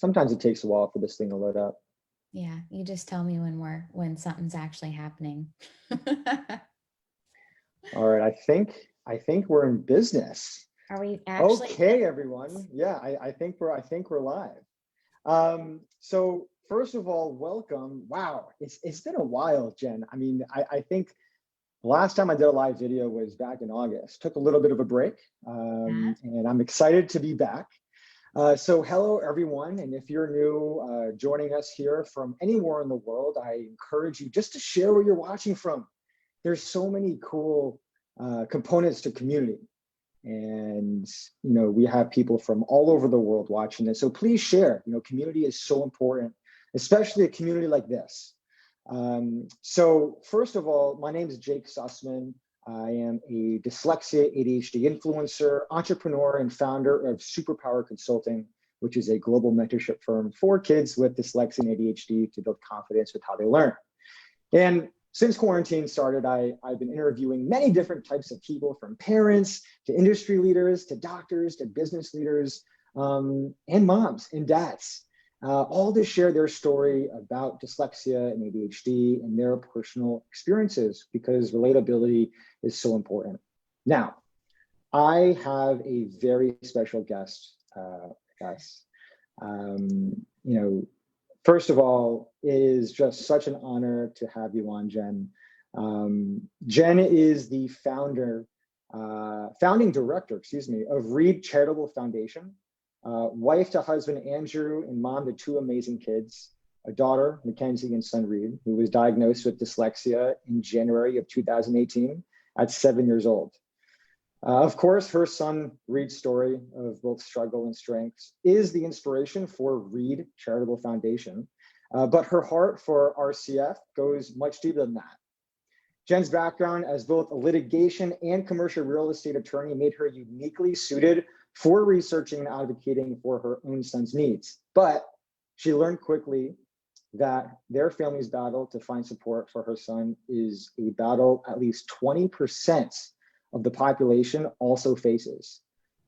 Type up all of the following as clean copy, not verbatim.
sometimes it takes a while for this thing to load up. Yeah, you just tell me when something's actually happening. All right, I think we're in business. Are we actually? Okay, everyone. Yeah, I think we're live. So first of all, welcome. Wow, it's been a while, Jen. I mean, I think the last time I did a live video was back in August. Took a little bit of a break, and I'm excited to be back. So hello, everyone. And if you're new, joining us here from anywhere in the world, I encourage you just to share where you're watching from. There's so many cool components to community. And, we have people from all over the world watching this. So please share, community is so important, especially a community like this. So first of all, my name is Jake Sussman. I am a dyslexia ADHD influencer, entrepreneur, and founder of Superpower Consulting, which is a global mentorship firm for kids with dyslexia and ADHD to build confidence with how they learn. And since quarantine started, I've been interviewing many different types of people, from parents to industry leaders, to doctors, to business leaders, and moms and dads, all to share their story about dyslexia and ADHD and their personal experiences, because relatability is so important. Now, I have a very special guest, guys. First of all, it is just such an honor to have you on, Jen. Jen is the founding director, of Reed Charitable Foundation, wife to husband Andrew, and mom to two amazing kids, a daughter, Mackenzie, and son Reed, who was diagnosed with dyslexia in January of 2018 at 7 years old. Of course, her son Reed's story of both struggle and strengths is the inspiration for Reed Charitable Foundation, but her heart for RCF goes much deeper than that. Jen's background as both a litigation and commercial real estate attorney made her uniquely suited for researching and advocating for her own son's needs. But she learned quickly that their family's battle to find support for her son is a battle at least 20% of the population also faces.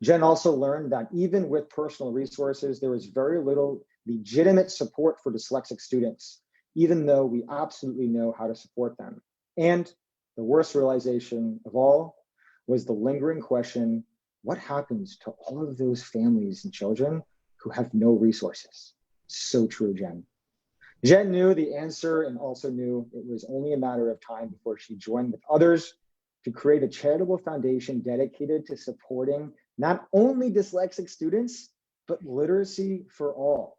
Jen also learned that even with personal resources, there is very little legitimate support for dyslexic students, even though we absolutely know how to support them. And the worst realization of all was the lingering question: what happens to all of those families and children who have no resources? So true, Jen. Jen knew the answer and also knew it was only a matter of time before she joined with others to create a charitable foundation dedicated to supporting not only dyslexic students, but literacy for all.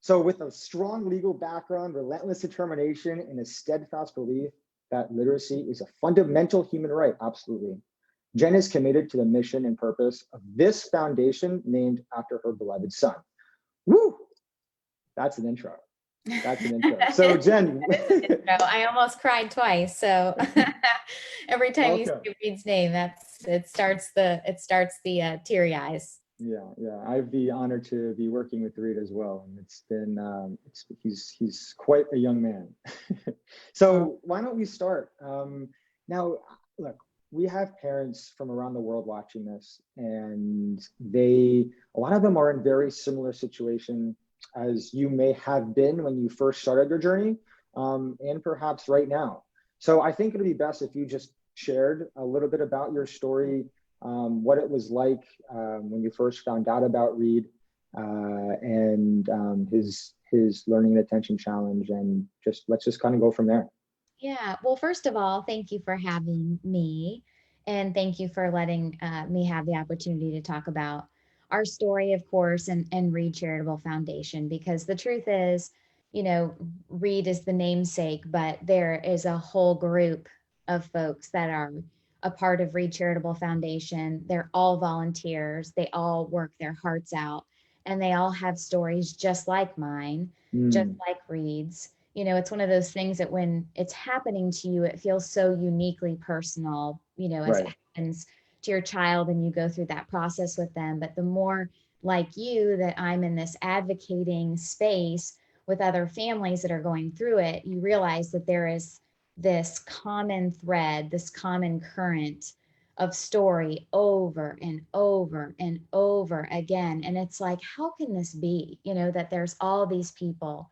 So with a strong legal background, relentless determination, and a steadfast belief that literacy is a fundamental human right, absolutely, Jen is committed to the mission and purpose of this foundation named after her beloved son. Woo! That's an intro. That's an intro. So Jen, I almost cried twice. So every time you say Reed's name, it starts the teary eyes. Yeah, I have the honor to be working with Reed as well, and it's been he's quite a young man. So why don't we start? Now, look, we have parents from around the world watching this, and a lot of them are in very similar situation as you may have been when you first started your journey, and perhaps right now. So I think it'd be best if you just shared a little bit about your story, what it was like when you first found out about Reed, and his learning and attention challenge, and let's just kind of go from there. Yeah. Well, first of all, thank you for having me, and thank you for letting me have the opportunity to talk about our story, of course, and Reed Charitable Foundation, because the truth is, Reed is the namesake, but there is a whole group of folks that are a part of Reed Charitable Foundation. They're all volunteers. They all work their hearts out, and they all have stories just like mine, just like Reed's. It's one of those things that when it's happening to you, it feels so uniquely personal, as it happens to your child and you go through that process with them. But the more like you that I'm in this advocating space with other families that are going through it, you realize that there is this common thread, this common current of story over and over and over again. And it's like, how can this be? That there's all these people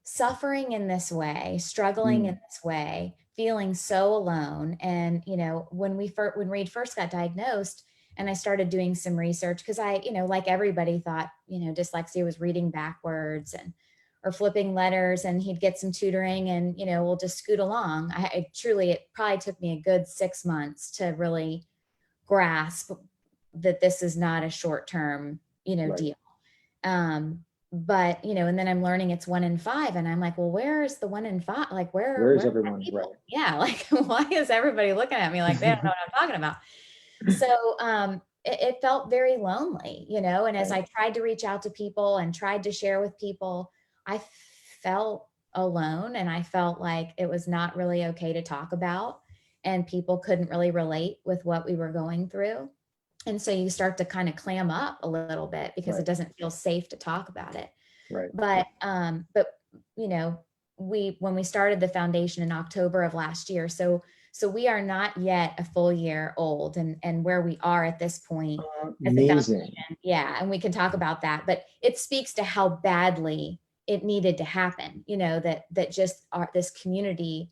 suffering in this way, struggling in this way, feeling so alone. And, when Reed first got diagnosed and I started doing some research, because I, like everybody thought, dyslexia was reading backwards or flipping letters, and he'd get some tutoring and, we'll just scoot along. It probably took me a good 6 months to really grasp that this is not a short-term, Right. deal. But, and then I'm learning it's 1 in 5, and I'm like, well, where is the 1 in 5? Like, where is are everyone? people? Right. Yeah. Like, why is everybody looking at me like they don't know what I'm talking about? So, it felt very lonely, and as I tried to reach out to people and tried to share with people, I felt alone, and I felt like it was not really okay to talk about, and people couldn't really relate with what we were going through. And so you start to kind of clam up a little bit because it doesn't feel safe to talk about it. Right. But when we started the foundation in October of last year, so we are not yet a full year old, and where we are at this point as a foundation. Yeah. And we can talk about that, but it speaks to how badly it needed to happen, that just this community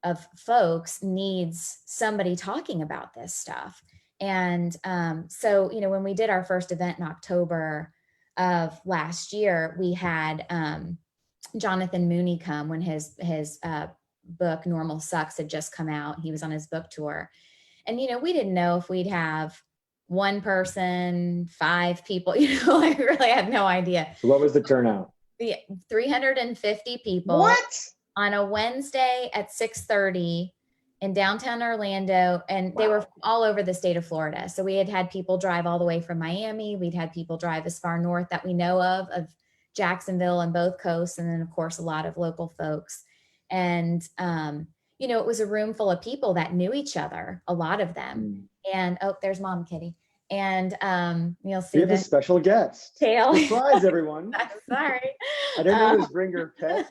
of folks needs somebody talking about this stuff. And so, when we did our first event in October of last year, we had Jonathan Mooney come when his book Normal Sucks had just come out. He was on his book tour. And, we didn't know if we'd have one person, 5 people, I really had no idea. So what was the turnout? 350 people. What? On a Wednesday at 6:30 in downtown Orlando. And they were all over the state of Florida. So we had people drive all the way from Miami. We'd had people drive as far north that we know of Jacksonville and both coasts. And then of course, a lot of local folks. And, it was a room full of people that knew each other, a lot of them. And, oh, there's Mom Kitty. And you'll see we have a special guest. Tail. Surprise, everyone. Sorry. I didn't know it was bring your pet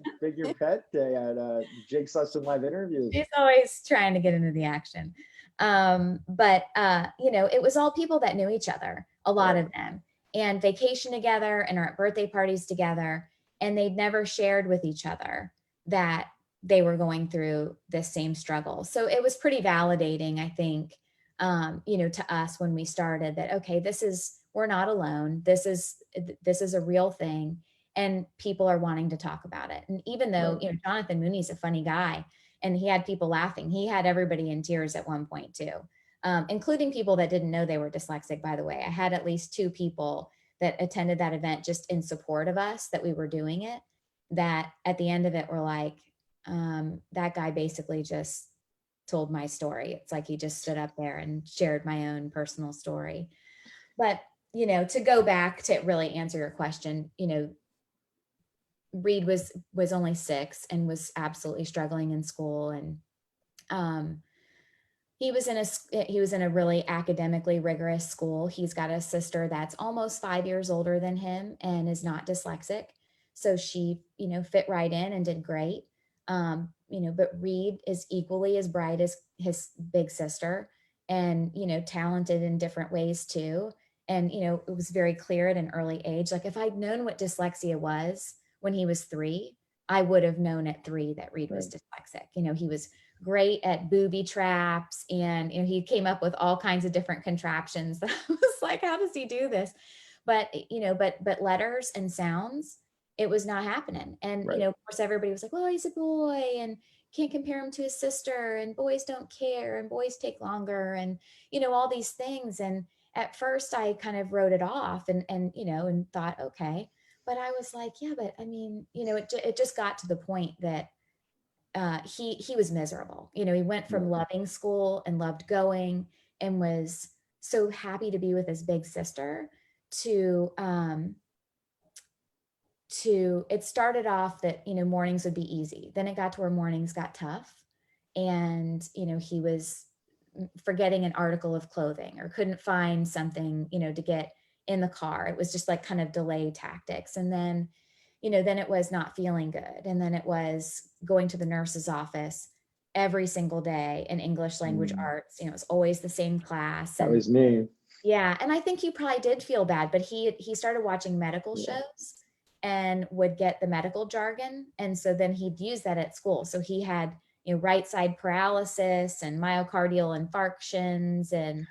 day at Jake Sussman live interviews. She's always trying to get into the action. But it was all people that knew each other, a lot of them, and vacation together and are at birthday parties together. And they'd never shared with each other that they were going through this same struggle. So it was pretty validating, I think, to us when we started that, okay, we're not alone. This is a real thing, and people are wanting to talk about it. And even though, Jonathan Mooney's a funny guy and he had people laughing, he had everybody in tears at one point too, including people that didn't know they were dyslexic, by the way. I had at least 2 people that attended that event just in support of us, that we were doing it, that at the end of it were like, that guy basically just told my story. It's like he just stood up there and shared my own personal story. But, to go back to really answer your question, Reed was only 6 and was absolutely struggling in school. And he was in a really academically rigorous school. He's got a sister that's almost 5 years older than him and is not dyslexic. So she, fit right in and did great. But Reed is equally as bright as his big sister and, talented in different ways too. And, it was very clear at an early age. Like if I'd known what dyslexia was when he was 3, I would have known at 3 that Reed was dyslexic. He was great at booby traps, and he came up with all kinds of different contraptions. I was like, how does he do this? But, but letters and sounds, it was not happening. And, of course, everybody was like, well, he's a boy and can't compare him to his sister, and boys don't care, and boys take longer, and, all these things. And at first I kind of wrote it off and thought, okay. But I was like, yeah, but I mean, it just got to the point that he was miserable. He went from loving school and loved going and was so happy to be with his big sister to it started off that, mornings would be easy. Then it got to where mornings got tough. And, he was forgetting an article of clothing or couldn't find something, to get in the car. It was just like kind of delay tactics. And then, then it was not feeling good. And then it was going to the nurse's office every single day in English language arts. It's always the same class. That And was me. yeah, and I think he probably did feel bad, but he started watching medical Yeah. shows and would get the medical jargon, and so then he'd use that at school. So he had, right side paralysis and myocardial infarctions and,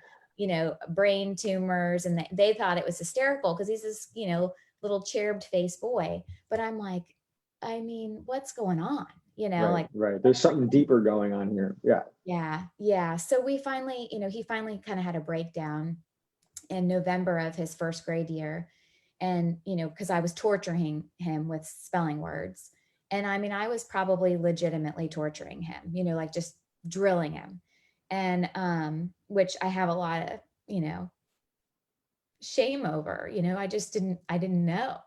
brain tumors, and they thought it was hysterical because he's this, little cherubed faced boy. But I'm like, I mean, what's going on? Right. There's something deeper going on here. Yeah. Yeah. So we finally, he finally kind of had a breakdown in November of his first grade year. And, because I was torturing him with spelling words. And I mean, I was probably legitimately torturing him, like just drilling him. And which I have a lot of, shame over, I didn't know.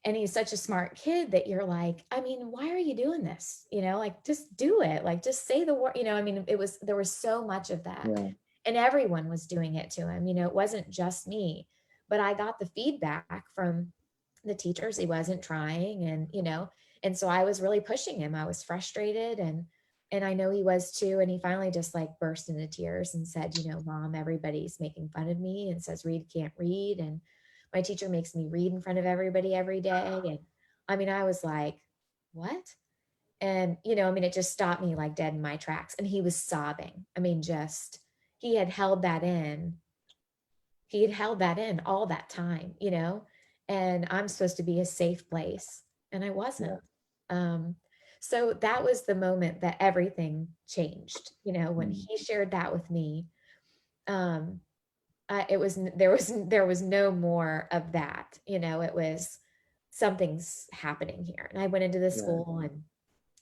And he's such a smart kid that you're like, I mean, why are you doing this? Like, just do it. Like, just say the word, I mean, there was so much of that. Yeah. And everyone was doing it to him. It wasn't just me, but I got the feedback from the teachers. He wasn't trying. And so I was really pushing him. I was frustrated, and I know he was too. And he finally just like burst into tears and said, Mom, everybody's making fun of me and says Reed can't read. And my teacher makes me read in front of everybody every day. And I mean, I was like, what? And, I mean, it just stopped me like dead in my tracks. And he was sobbing. I mean, he had held that in. He had held that in all that time, and I'm supposed to be a safe place. And I wasn't. So that was the moment that everything changed, when he shared that with me. There was no more of that, it was something's happening here. And I went into the school, and,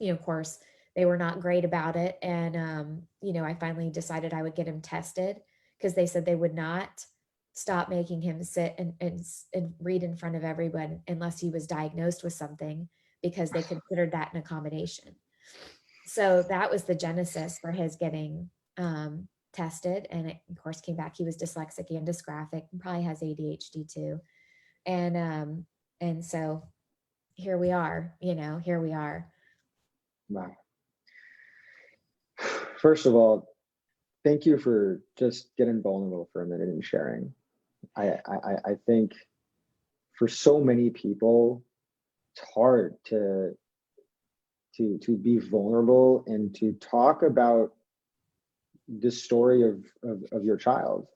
of course, they were not great about it. And, I finally decided I would get him tested because they said they would not stop making him sit and read in front of everyone unless he was diagnosed with something, because they considered that an accommodation. So that was the genesis for his getting tested. And it, of course, came back he was dyslexic and dysgraphic, and probably has ADHD too. And so here we are, here we are. Wow. First of all, thank you for just getting vulnerable for a minute and sharing. I think for so many people, it's hard to be vulnerable and to talk about the story of your child.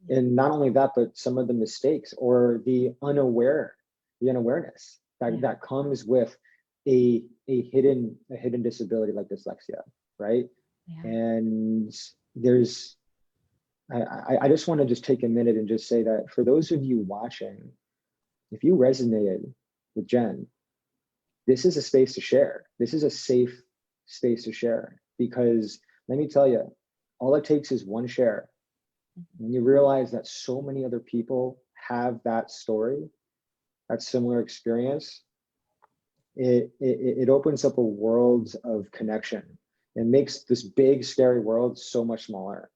And not only that, but some of the mistakes or the unawareness that comes with a hidden disability like dyslexia, right? Yeah. And I just want to just take a minute and just say that for those of you watching, if you resonated with Jen, this is a space to share. This is a safe space to share, because let me tell you, all it takes is one share. When you realize that so many other people have that story, that similar experience, it opens up a world of connection and makes this big, scary world so much smaller.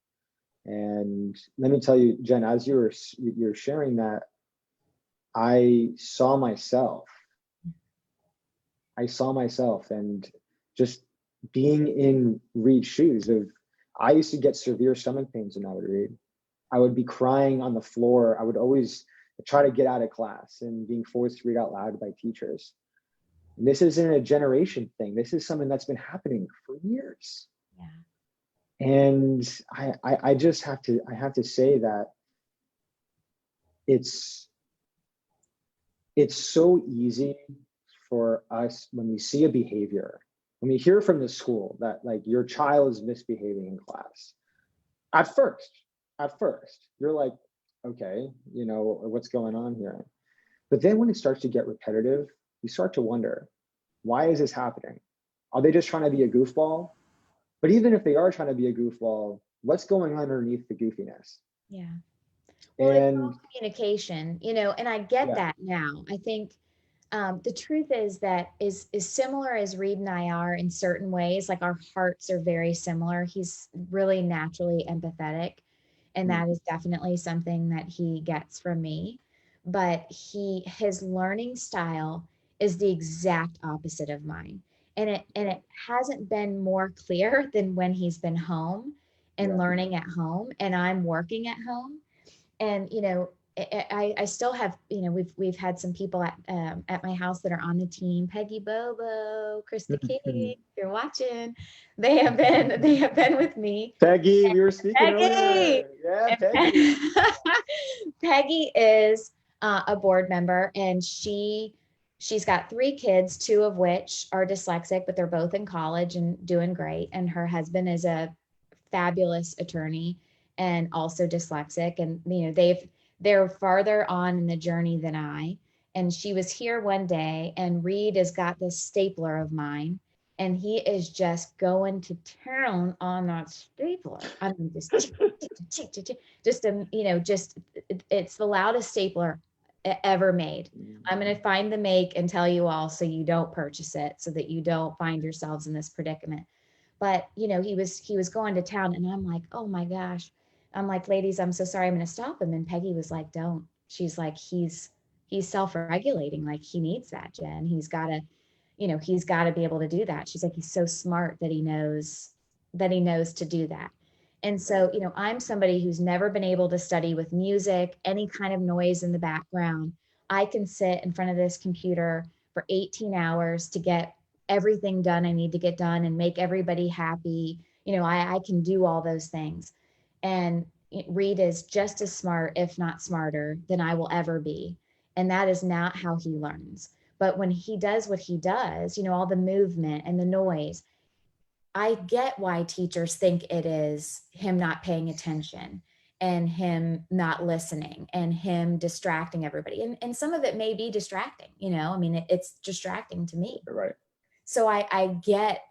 And let me tell you, Jen, as you're sharing that, I saw myself, and just being in Reed's shoes of, I used to get severe stomach pains when I would read. I would be crying on the floor. I would always try to get out of class and being forced to read out loud by teachers. And this isn't a generation thing. This is something that's been happening for years. Yeah. And I just have to say that it's so easy for us when we see a behavior, when we hear from the school that like your child is misbehaving in class. At first, you're like, okay, what's going on here? But then when it starts to get repetitive, you start to wonder, why is this happening? Are they just trying to be a goofball? But even if they are trying to be a goofball, what's going on underneath the goofiness? Yeah. Well, And it's all communication, and I get that now. I think the truth is that is similar as Reed and I are in certain ways. Like our hearts are very similar. He's really naturally empathetic, and that is definitely something that he gets from me. But his learning style is the exact opposite of mine. And it hasn't been more clear than when he's been home and learning at home, and I'm working at home. And, I still have, we've had some people at my house that are on the team. Peggy, Bobo, Krista King, if you're watching, they have been with me. Peggy, we were speaking Peggy! earlier. Yeah, Peggy. Peggy is a board member, and she's got 3 kids, 2 of which are dyslexic, but they're both in college and doing great. And her husband is a fabulous attorney and also dyslexic. And, they're farther on in the journey than I. And she was here one day, and Reed has got this stapler of mine, and he is just going to town on that stapler. I mean, just it's the loudest stapler ever made. I'm going to find the make and tell you all, so you don't purchase it, so that you don't find yourselves in this predicament. But, he was going to town, and I'm like, oh my gosh. I'm like, ladies, I'm so sorry, I'm going to stop him. And Peggy was like, don't. She's like, he's self-regulating. Like, he needs that, Jen. He's got to be able to do that. She's like, he's so smart that he knows to do that. And so, I'm somebody who's never been able to study with music, any kind of noise in the background. I can sit in front of this computer for 18 hours to get everything done I need to get done and make everybody happy. I can do all those things. And Reed is just as smart, if not smarter, than I will ever be. And that is not how he learns. But when he does what he does, all the movement and the noise, I get why teachers think it is him not paying attention and him not listening and him distracting everybody. And some of it may be distracting, it's distracting to me. Right. So I get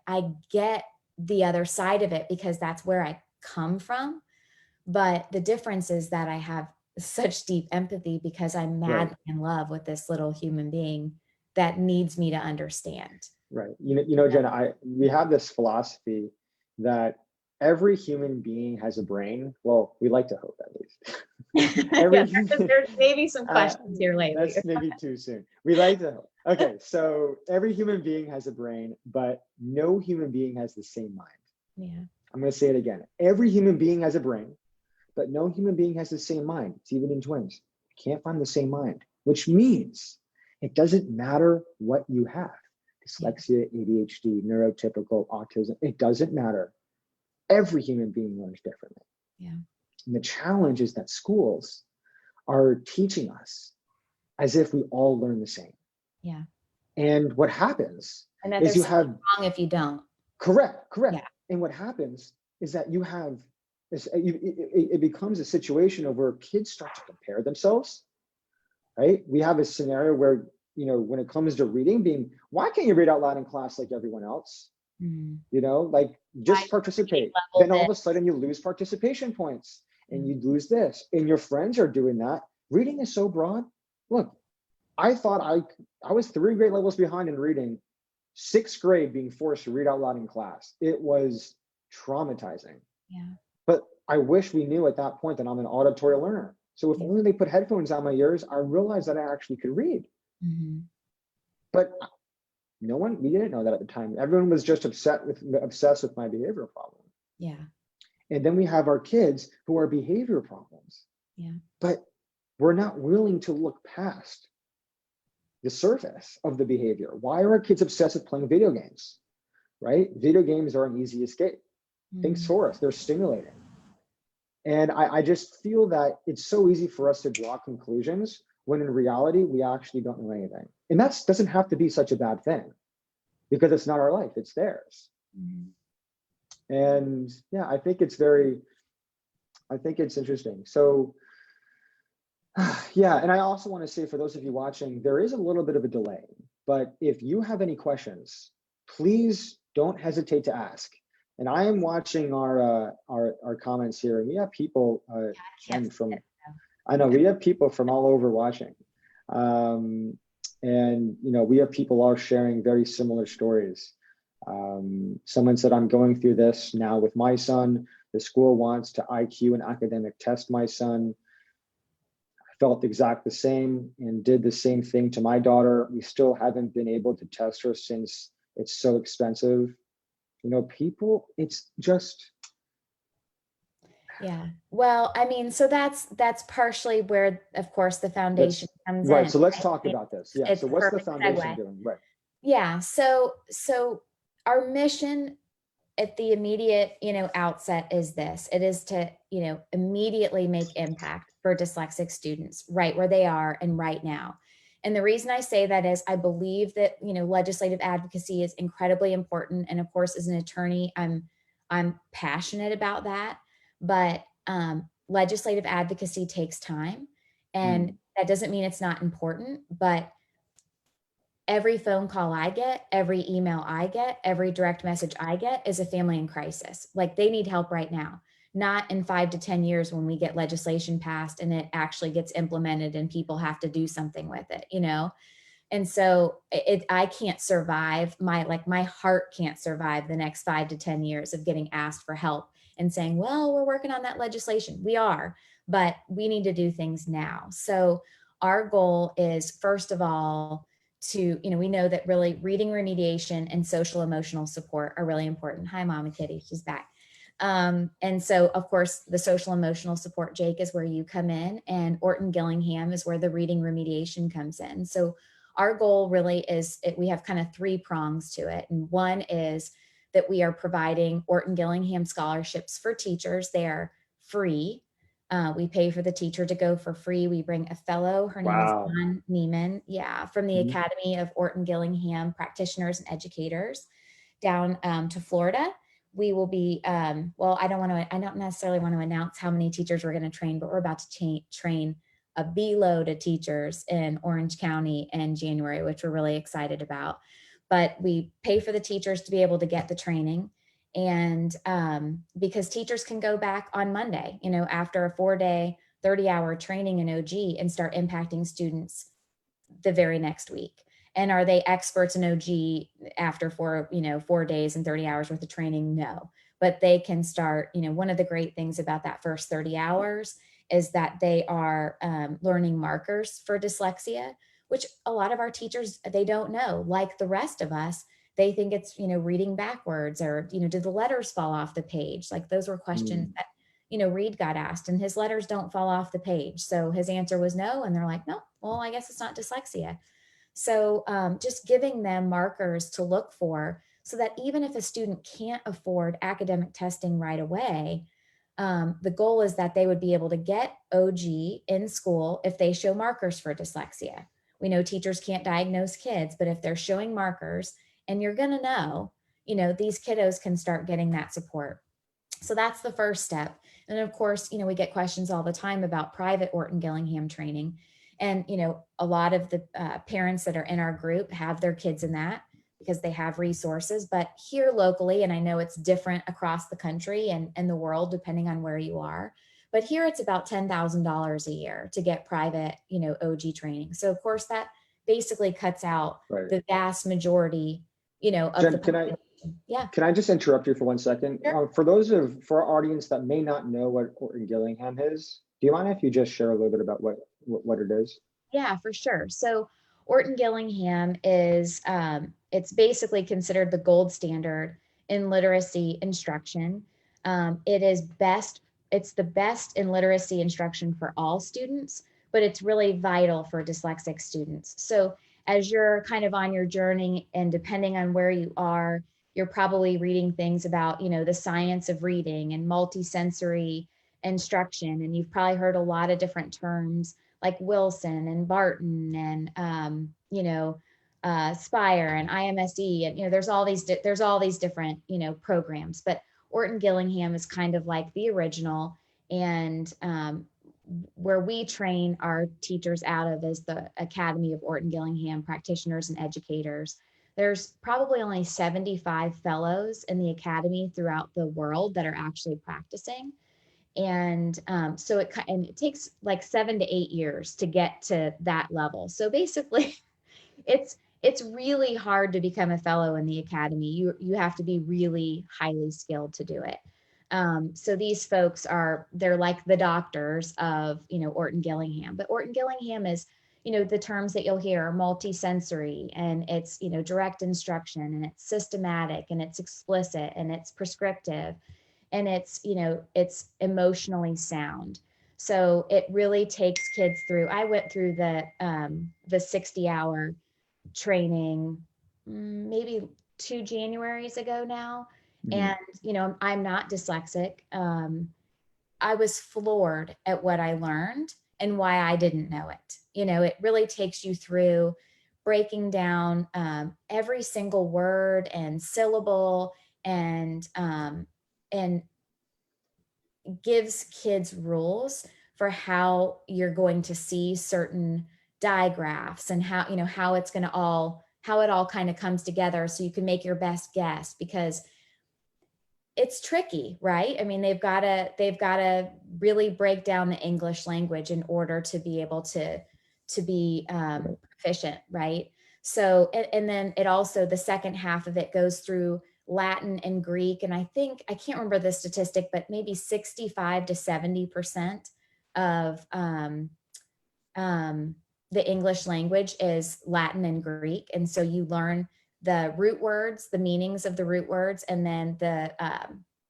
the other side of it, because that's where I come from. But the difference is that I have such deep empathy, because I'm madly in love with this little human being that needs me to understand. Right. Jenna, we have this philosophy that every human being has a brain. Well, we like to hope, at least. There's maybe some questions here later. That's maybe too soon. We like to hope. Okay, so every human being has a brain, but no human being has the same mind. Yeah. I'm going to say it again. Every human being has a brain, but no human being has the same mind. It's even in twins. You can't find the same mind, which means it doesn't matter what you have. Dyslexia, ADHD, neurotypical, autism, it doesn't matter. Every human being learns differently. Yeah. And the challenge is that schools are teaching us as if we all learn the same. Yeah. And what happens is you have wrong if you don't. Correct. Yeah. And what happens is that you have this, it becomes a situation of where kids start to compare themselves, right? We have a scenario where, when it comes to reading, why can't you read out loud in class like everyone else? Mm-hmm. Just participate. Then all of a sudden you lose participation points and you lose this. And your friends are doing that. Reading is so broad. Look, I thought I was 3 grade levels behind in reading, 6th grade being forced to read out loud in class. It was traumatizing. Yeah. But I wish we knew at that point that I'm an auditory learner. So if only they put headphones on my ears, I realized that I actually could read. Mm-hmm. But we didn't know that at the time. Everyone was just obsessed with my behavioral problem. Yeah. And then we have our kids who are behavior problems. Yeah. But we're not willing to look past the surface of the behavior. Why are our kids obsessed with playing video games? Right? Video games are an easy escape. Mm-hmm. Things for us, they're stimulating. And I just feel that it's so easy for us to draw conclusions when in reality, we actually don't know anything. And that doesn't have to be such a bad thing, because it's not our life, it's theirs. Mm-hmm. And yeah, I think it's interesting. So yeah, and I also want to say, for those of you watching, there is a little bit of a delay, but if you have any questions, please don't hesitate to ask. And I am watching our comments here, and we have people we have people from all over watching. And we have people all sharing very similar stories. Someone said, I'm going through this now with my son. The school wants to IQ and academic test my son. I felt exact the same and did the same thing to my daughter. We still haven't been able to test her since It's so expensive. People, it's just. Yeah. Well, I mean, so that's partially where, of course, the foundation comes Right. in. So let's Right? talk about this. Yeah. It's So a what's the perfect foundation segue. doing? Right. Yeah. So our mission at the immediate, outset is this. It is to, immediately make impact for dyslexic students right where they are and right now. And the reason I say that is I believe that, legislative advocacy is incredibly important. And of course, as an attorney, I'm passionate about that. But legislative advocacy takes time. And that doesn't mean it's not important, but every phone call I get, every email I get, every direct message I get is a family in crisis. Like they need help right now, not in 5 to 10 years when we get legislation passed and it actually gets implemented and people have to do something with it, And so I can't survive my heart can't survive the next 5 to 10 years of getting asked for help and saying, well, we're working on that legislation. We are, but we need to do things now. So our goal is, first of all, we know that really reading remediation and social emotional support are really important. Hi, Mama Kitty, she's back. And so, of course, the social emotional support, Jake, is where you come in, and Orton Gillingham is where the reading remediation comes in. So our goal really is, we have kind of 3 prongs to it. And one is that we are providing Orton Gillingham scholarships for teachers. They are free. We pay for the teacher to go for free. We bring a fellow, her name is Wow. Dawn Neiman, from the Academy of Orton Gillingham practitioners and educators down to Florida. We will be, I don't necessarily want to announce how many teachers we're going to train, but we're about to train a B-load of teachers in Orange County in January, which we're really excited about. But we pay for the teachers to be able to get the training. And because teachers can go back on Monday, after a 4-day, 30-hour training in OG and start impacting students the very next week. And are they experts in OG after 4 days and 30 hours worth of training? No, but they can start, one of the great things about that first 30 hours is that they are learning markers for dyslexia, which a lot of our teachers, they don't know. Like the rest of us, they think it's, reading backwards, or, did the letters fall off the page? Like those were questions that, Reed got asked, and his letters don't fall off the page. So his answer was no. And they're like, no, well, I guess it's not dyslexia. So just giving them markers to look for, so that even if a student can't afford academic testing right away, the goal is that they would be able to get OG in school if they show markers for dyslexia. We know teachers can't diagnose kids, but if they're showing markers, and you're going to know, these kiddos can start getting that support. So that's the first step. And of course, we get questions all the time about private Orton Gillingham training. And, a lot of the parents that are in our group have their kids in that because they have resources. But here locally, and I know it's different across the country and the world, depending on where you are, but here it's about $10,000 a year to get private, OG training. So of course that basically cuts out the vast majority, of Jen, the population. Yeah. Can I just interrupt you for 1 second? Sure. For our audience that may not know what Orton Gillingham is, do you mind if you just share a little bit about what it is? Yeah, for sure. So Orton Gillingham is, it's basically considered the gold standard in literacy instruction. It's the best in literacy instruction for all students, but it's really vital for dyslexic students. So as you're kind of on your journey, and depending on where you are, you're probably reading things about, the science of reading and multisensory instruction. And you've probably heard a lot of different terms like Wilson and Barton and Spire and IMSE, and there's all these different programs. But Orton Gillingham is kind of like the original, and where we train our teachers out of is the Academy of Orton Gillingham practitioners and educators. There's probably only 75 fellows in the academy throughout the world that are actually practicing. And so it takes like 7 to 8 years to get to that level. So basically, it's really hard to become a fellow in the academy. You have to be really highly skilled to do it. So these folks they're like the doctors of Orton Gillingham. But Orton Gillingham is the terms that you'll hear are multisensory, and it's, direct instruction, and it's systematic, and it's explicit, and it's prescriptive, and it's emotionally sound. So it really takes kids through. I went through the 60-hour training maybe 2 Januaries ago now. Mhm. And, I'm not dyslexic. I was floored at what I learned and why I didn't know it. It really takes you through breaking down every single word and syllable, and gives kids rules for how you're going to see certain digraphs, and how it's going to how it all kind of comes together, so you can make your best guess, because it's tricky, right? I mean, they've got to really break down the English language in order to be able to be proficient, right? So, and then it also, the second half of it goes through Latin and Greek, and I can't remember the statistic, but maybe 65 to 70% of the English language is Latin and Greek, and so you learn the root words, the meanings of the root words, and then the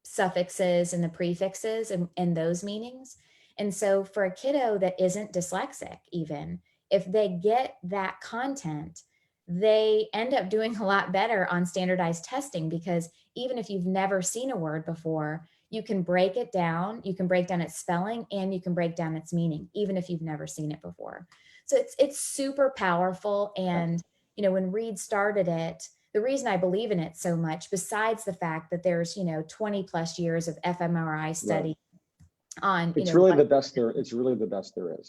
suffixes and the prefixes, and those meanings. And so for a kiddo that isn't dyslexic, even if they get that content, they end up doing a lot better on standardized testing, because even if you've never seen a word before, you can break it down. You can break down its spelling, and you can break down its meaning, even if you've never seen it before. So it's super powerful. And when Reed started it, the reason I believe in it so much, besides the fact that there's 20 plus years of fMRI study on it's really the best there is.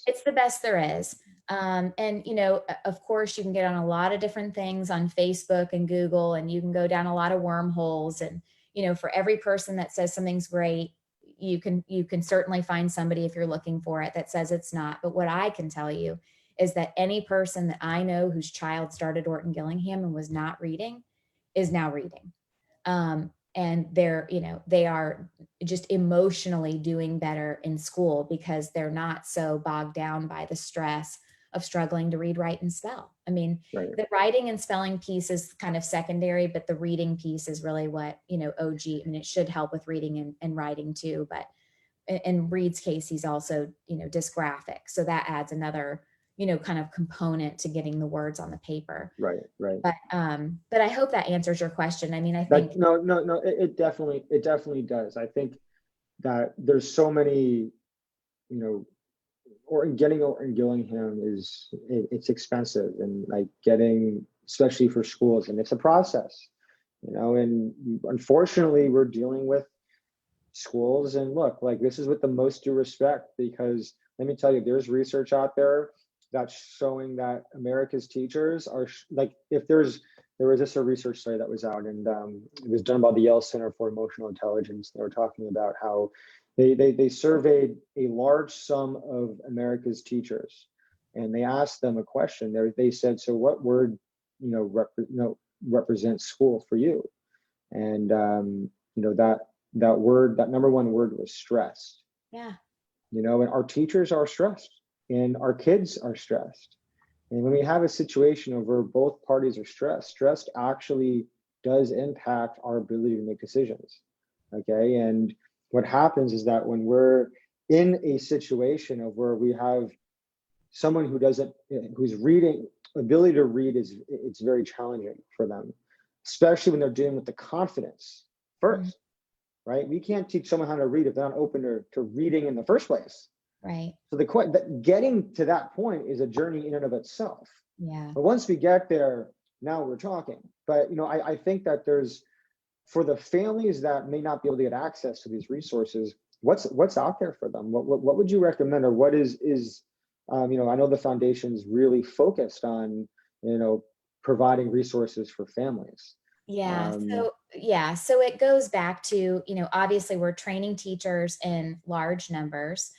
It's the best there is. And of course, you can get on a lot of different things on Facebook and Google, and you can go down a lot of wormholes. And for every person that says something's great, you can certainly find somebody, if you're looking for it, that says it's not. But what I can tell you is that any person that I know whose child started Orton Gillingham and was not reading is now reading. And they are just emotionally doing better in school, because they're not so bogged down by the stress of struggling to read, write, and spell. I mean, the writing and spelling piece is kind of secondary, but the reading piece is really what, OG, I mean, it should help with reading and writing too. But in Reed's case, he's also, dysgraphic. So that adds another, kind of component to getting the words on the paper. Right. But I hope that answers your question. I mean, I think no, it definitely does. I think that there's so many, getting Orton Gillingham it's expensive, and like getting, especially for schools, and it's a process, and unfortunately we're dealing with schools. And look, like, this is with the most due respect, because let me tell you, there's research out there that's showing that America's teachers are like, there was just a research study that was out, and it was done by the Yale Center for Emotional Intelligence. They were talking about how they surveyed a large sum of America's teachers, and they asked them a question. They said, so what word represents school for you? And that word, that number one word, was stressed. Yeah. And our teachers are stressed, and our kids are stressed. And when we have a situation where both parties are stressed actually does impact our ability to make decisions. Okay. And what happens is that when we're in a situation of where we have someone whose reading ability to read it's very challenging for them, especially when they're dealing with the confidence first, right? We can't teach someone how to read if they're not open to reading in the first place. Right. So getting to that point is a journey in and of itself. Yeah. But once we get there, now we're talking. But I think that there's, for the families that may not be able to get access to these resources, what's out there for them? What would you recommend, or what is I know the foundation's really focused on providing resources for families. So it goes back to, obviously we're training teachers in large numbers.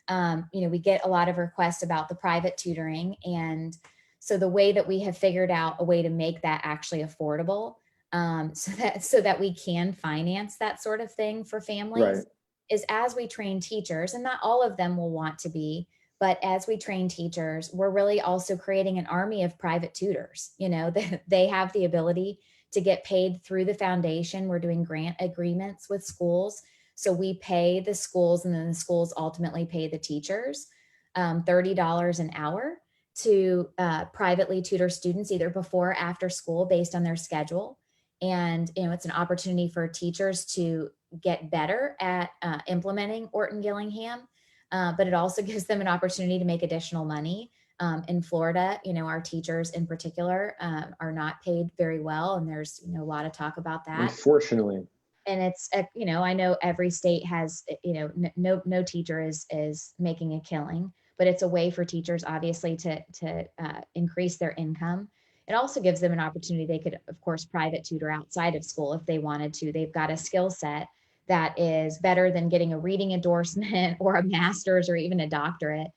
We get a lot of requests about the private tutoring. And so the way that we have figured out a way to make that actually affordable, so that we can finance that sort of thing for families, is as we train teachers, and not all of them will want to be, But as we train teachers, we're really also creating an army of private tutors. They have the ability to get paid through the foundation. We're doing grant agreements with schools. So we pay the schools, and then the schools ultimately pay the teachers $30 an hour to privately tutor students either before or after school based on their schedule. And it's an opportunity for teachers to get better at implementing Orton Gillingham, but it also gives them an opportunity to make additional money. In Florida, our teachers in particular are not paid very well, and there's a lot of talk about that. Unfortunately. And it's I know every state has no teacher is making a killing, but it's a way for teachers obviously to increase their income. It also gives them an opportunity. They could, of course, private tutor outside of school if they wanted to. They've got a skill set that is better than getting a reading endorsement or a master's or even a doctorate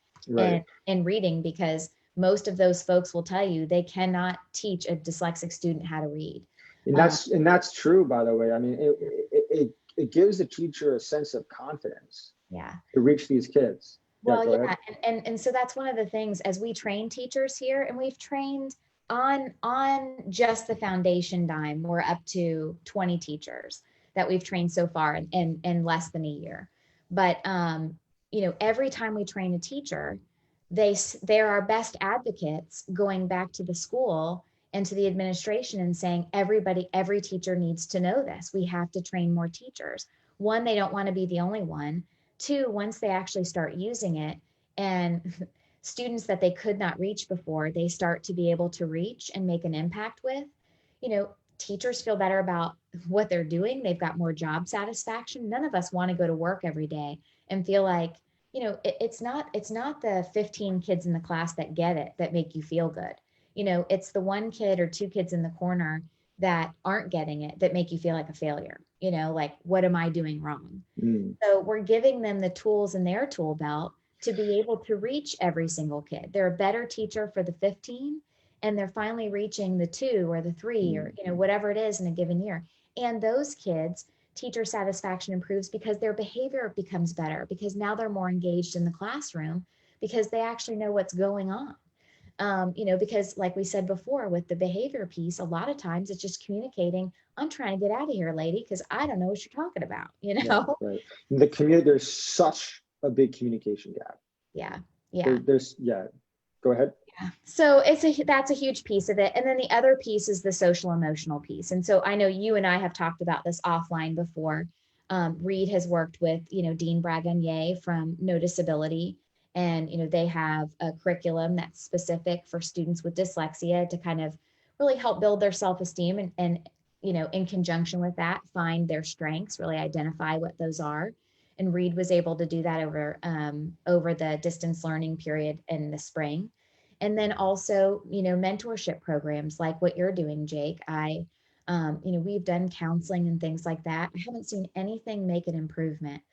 in reading, because most of those folks will tell you they cannot teach a dyslexic student how to read. And that's true, by the way. I mean, it gives the teacher a sense of confidence. Yeah. To reach these kids. Well, yeah. And so that's one of the things as we train teachers here, and we've trained on just the foundation dime, we're up to 20 teachers that we've trained so far in less than a year. But, every time we train a teacher, they're our best advocates going back to the school and to the administration and saying, every teacher needs to know this. We have to train more teachers. One, they don't want to be the only one. Two, once they actually start using it, and students that they could not reach before, they start to be able to reach and make an impact with, teachers feel better about what they're doing. They've got more job satisfaction. None of us want to go to work every day and feel like, it's not the 15 kids in the class that get it that make you feel good. It's the one kid or two kids in the corner that aren't getting it that make you feel like a failure. Like, what am I doing wrong? So we're giving them the tools in their tool belt to be able to reach every single kid. They're a better teacher for the 15, and they're finally reaching the 2 or the 3 or whatever it is in a given year. And those kids, teacher satisfaction improves because their behavior becomes better, because now they're more engaged in the classroom because they actually know what's going on. Because like we said before, with the behavior piece, a lot of times it's just communicating, I'm trying to get out of here, lady, because I don't know what you're talking about, Yeah, right. In the community, there's such a big communication gap. Yeah. Go ahead. Yeah. So that's a huge piece of it. And then the other piece is the social emotional piece. And so I know you and I have talked about this offline before. Reed has worked with, Dean Bragonier from No Disability. And, they have a curriculum that's specific for students with dyslexia to kind of really help build their self-esteem and in conjunction with that, find their strengths, really identify what those are. And Reed was able to do that over the distance learning period in the spring. And then also, mentorship programs like what you're doing, Jake. We've done counseling and things like that. I haven't seen anything make an improvement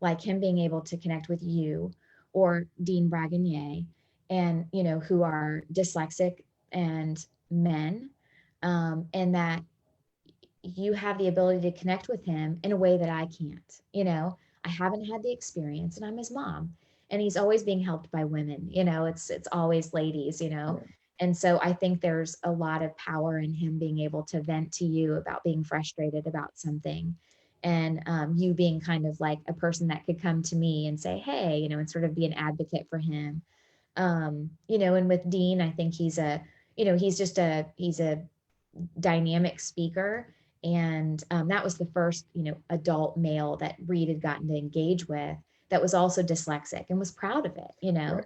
like him being able to connect with you or Dean Bragonier, and who are dyslexic and men, and that you have the ability to connect with him in a way that I can't. I haven't had the experience, and I'm his mom, and he's always being helped by women. It's always ladies. And so I think there's a lot of power in him being able to vent to you about being frustrated about something. And you being kind of like a person that could come to me and say, hey, and sort of be an advocate for him. And with Dean, I think he's a dynamic speaker. And that was the first, adult male that Reed had gotten to engage with that was also dyslexic and was proud of it, Right.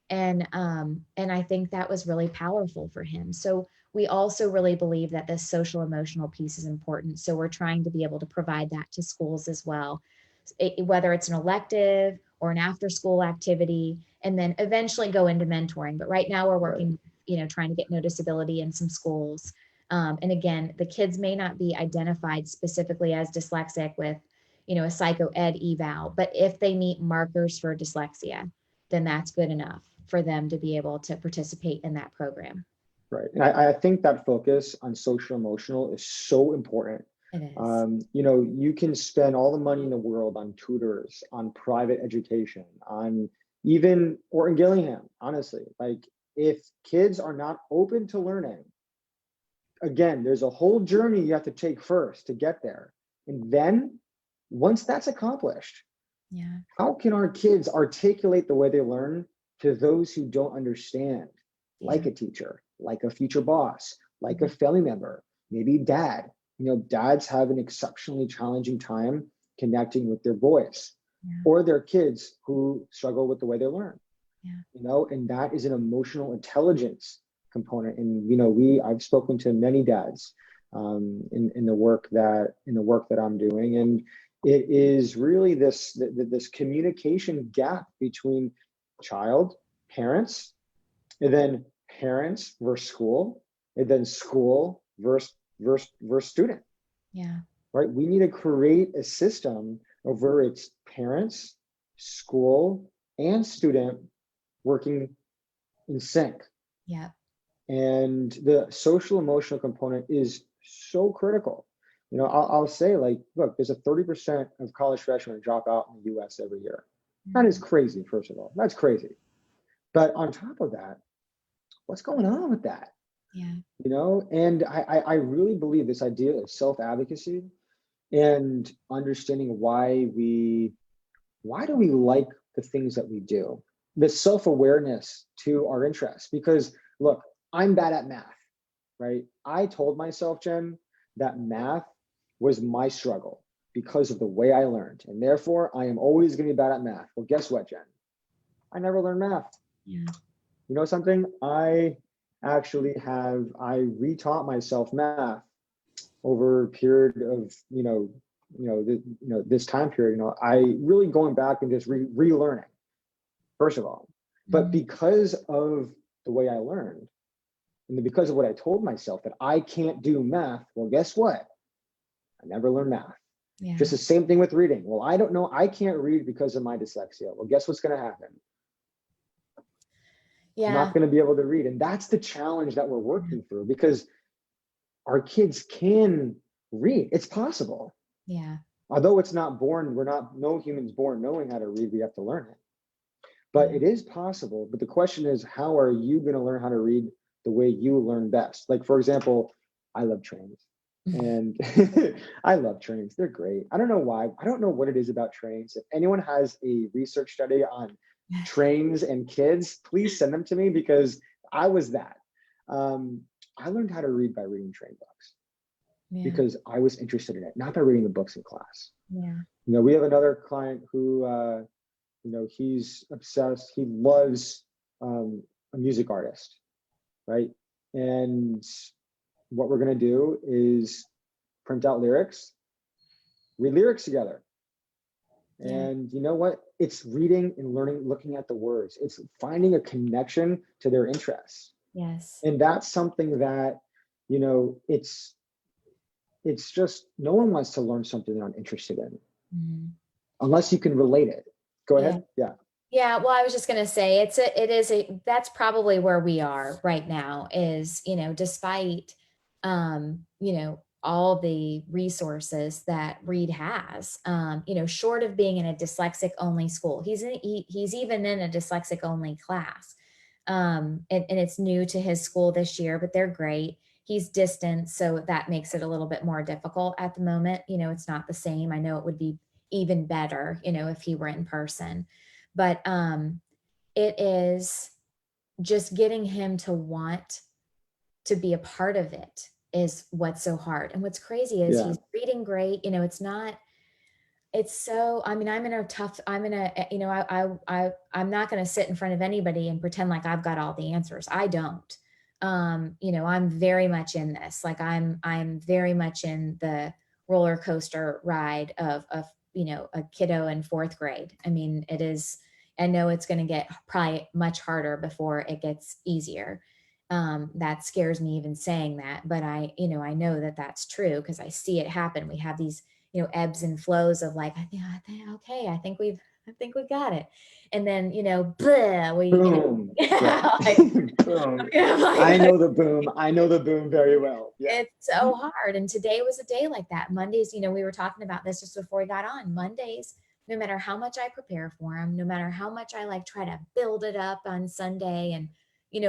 And I think that was really powerful for him. So we also really believe that this social emotional piece is important. So we're trying to be able to provide that to schools as well, whether it's an elective or an after school activity, and then eventually go into mentoring. But right now we're working, trying to get No Disability in some schools. And again, the kids may not be identified specifically as dyslexic with, a psycho ed eval, but if they meet markers for dyslexia, then that's good enough for them to be able to participate in that program. Right. And I think that focus on social emotional is so important. It is. You can spend all the money in the world on tutors, on private education, on, even Orton Gillingham, honestly, like if kids are not open to learning, again, there's a whole journey you have to take first to get there. And then once that's accomplished, Yeah. how can our kids articulate the way they learn to those who don't understand, like Yeah. a teacher, like a future boss, like a family member, maybe dad? Dads have an exceptionally challenging time connecting with their boys Yeah. or their kids who struggle with the way they learn. Yeah. And that is an emotional intelligence component. And I've spoken to many dads in the work that I'm doing, and it is really this communication gap between child, parents, and then parents versus school, and then school versus student. Yeah. Right? We need to create a system of where it's parents, school, and student working in sync. Yeah. And the social emotional component is so critical. I'll say, like, look, there's a 30% of college freshmen who drop out in the US every year. That is crazy, first of all. That's crazy. But on top of that, what's going on with that? Yeah. And I really believe this idea of self-advocacy and understanding why do we like the things that we do, the self-awareness to our interests. Because look, I'm bad at math, right? I told myself, Jen, that math was my struggle because of the way I learned, and therefore I am always going to be bad at math. Well, guess what, Jen? I never learned math. Yeah. You know something? I retaught myself math over a period of this time period. I really going back and just relearning, first of all. But because of the way I learned, and because of what I told myself that I can't do math, well, guess what? I never learned math. Yeah. Just the same thing with reading. Well, I don't know, I can't read because of my dyslexia. Well, guess what's going to happen? Yeah. I'm not going to be able to read. And that's the challenge that we're working through, because our kids can read. It's possible. Yeah. Although it's not born, no human's born knowing how to read, we have to learn it. But it is possible. But the question is, how are you going to learn how to read the way you learn best? Like, for example, I love trains. And I love trains. They're great. I don't know why. I don't know what it is about trains. If anyone has a research study on trains and kids, please send them to me, because I was that. I learned how to read by reading train books because I was interested in it, not by reading the books in class. Yeah. We have another client who, he's obsessed. He loves a music artist, right? And what we're going to do is print out lyrics, read lyrics together. And you know what? It's reading and learning, looking at the words. It's finding a connection to their interests. Yes. And that's something that, it's just, no one wants to learn something they're not interested in, unless you can relate it. Go ahead. Yeah. Yeah. Well, I was just going to say, that's probably where we are right now is, despite, all the resources that Reed has, short of being in a dyslexic only school, he's even in a dyslexic only class. And it's new to his school this year, but they're great. He's distant, so that makes it a little bit more difficult at the moment. It's not the same. I know it would be even better, if he were in person, but it is just getting him to want to be a part of it is what's so hard. And what's crazy is he's reading great. I'm not going to sit in front of anybody and pretend like I've got all the answers. I don't. I'm very much in this. Like I'm very much in the roller coaster ride of a kiddo in fourth grade. I mean, it is, I know it's going to get probably much harder before it gets easier. That scares me even saying that, but I know that that's true because I see it happen. We have these, ebbs and flows of like, okay, I think we got it. And then, Boom. Boom. I know the boom. I know the boom very well. Yeah. It's so hard. And today was a day like that. Mondays, we were talking about this just before we got on. Mondays no matter how much I prepare for them, no matter how much I like try to build it up on Sunday and,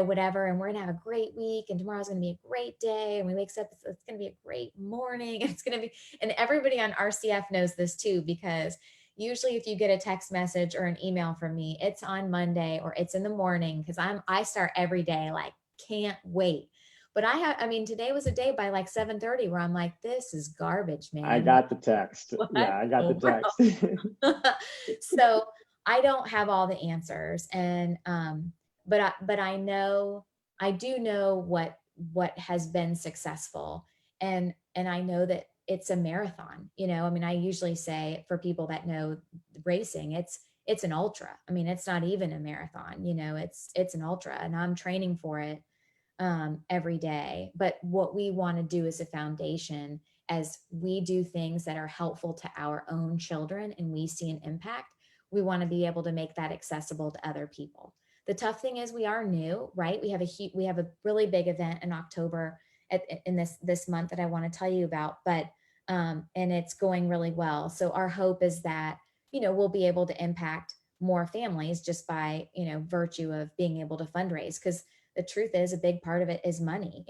whatever, and we're going to have a great week and tomorrow's going to be a great day. And we wake up, it's going to be a great morning. It's going to be, and everybody on RCF knows this too, because usually if you get a text message or an email from me, it's on Monday or it's in the morning. Cause I start every day, like, can't wait. But today was a day by like 7:30 where I'm like, this is garbage, man. I got the text. What Yeah, I got the text. So I don't have all the answers. And, but I do know what has been successful. And I know that it's a marathon, I usually say, for people that know racing, it's an ultra. It's not even a marathon, it's an ultra, and I'm training for it every day. But what we want to do as a foundation, as we do things that are helpful to our own children and we see an impact, we want to be able to make that accessible to other people. The tough thing is we are new, right? We have a really big event in October in this month that I want to tell you about, but and it's going really well. So our hope is that, we'll be able to impact more families just by, virtue of being able to fundraise. Because the truth is, a big part of it is money.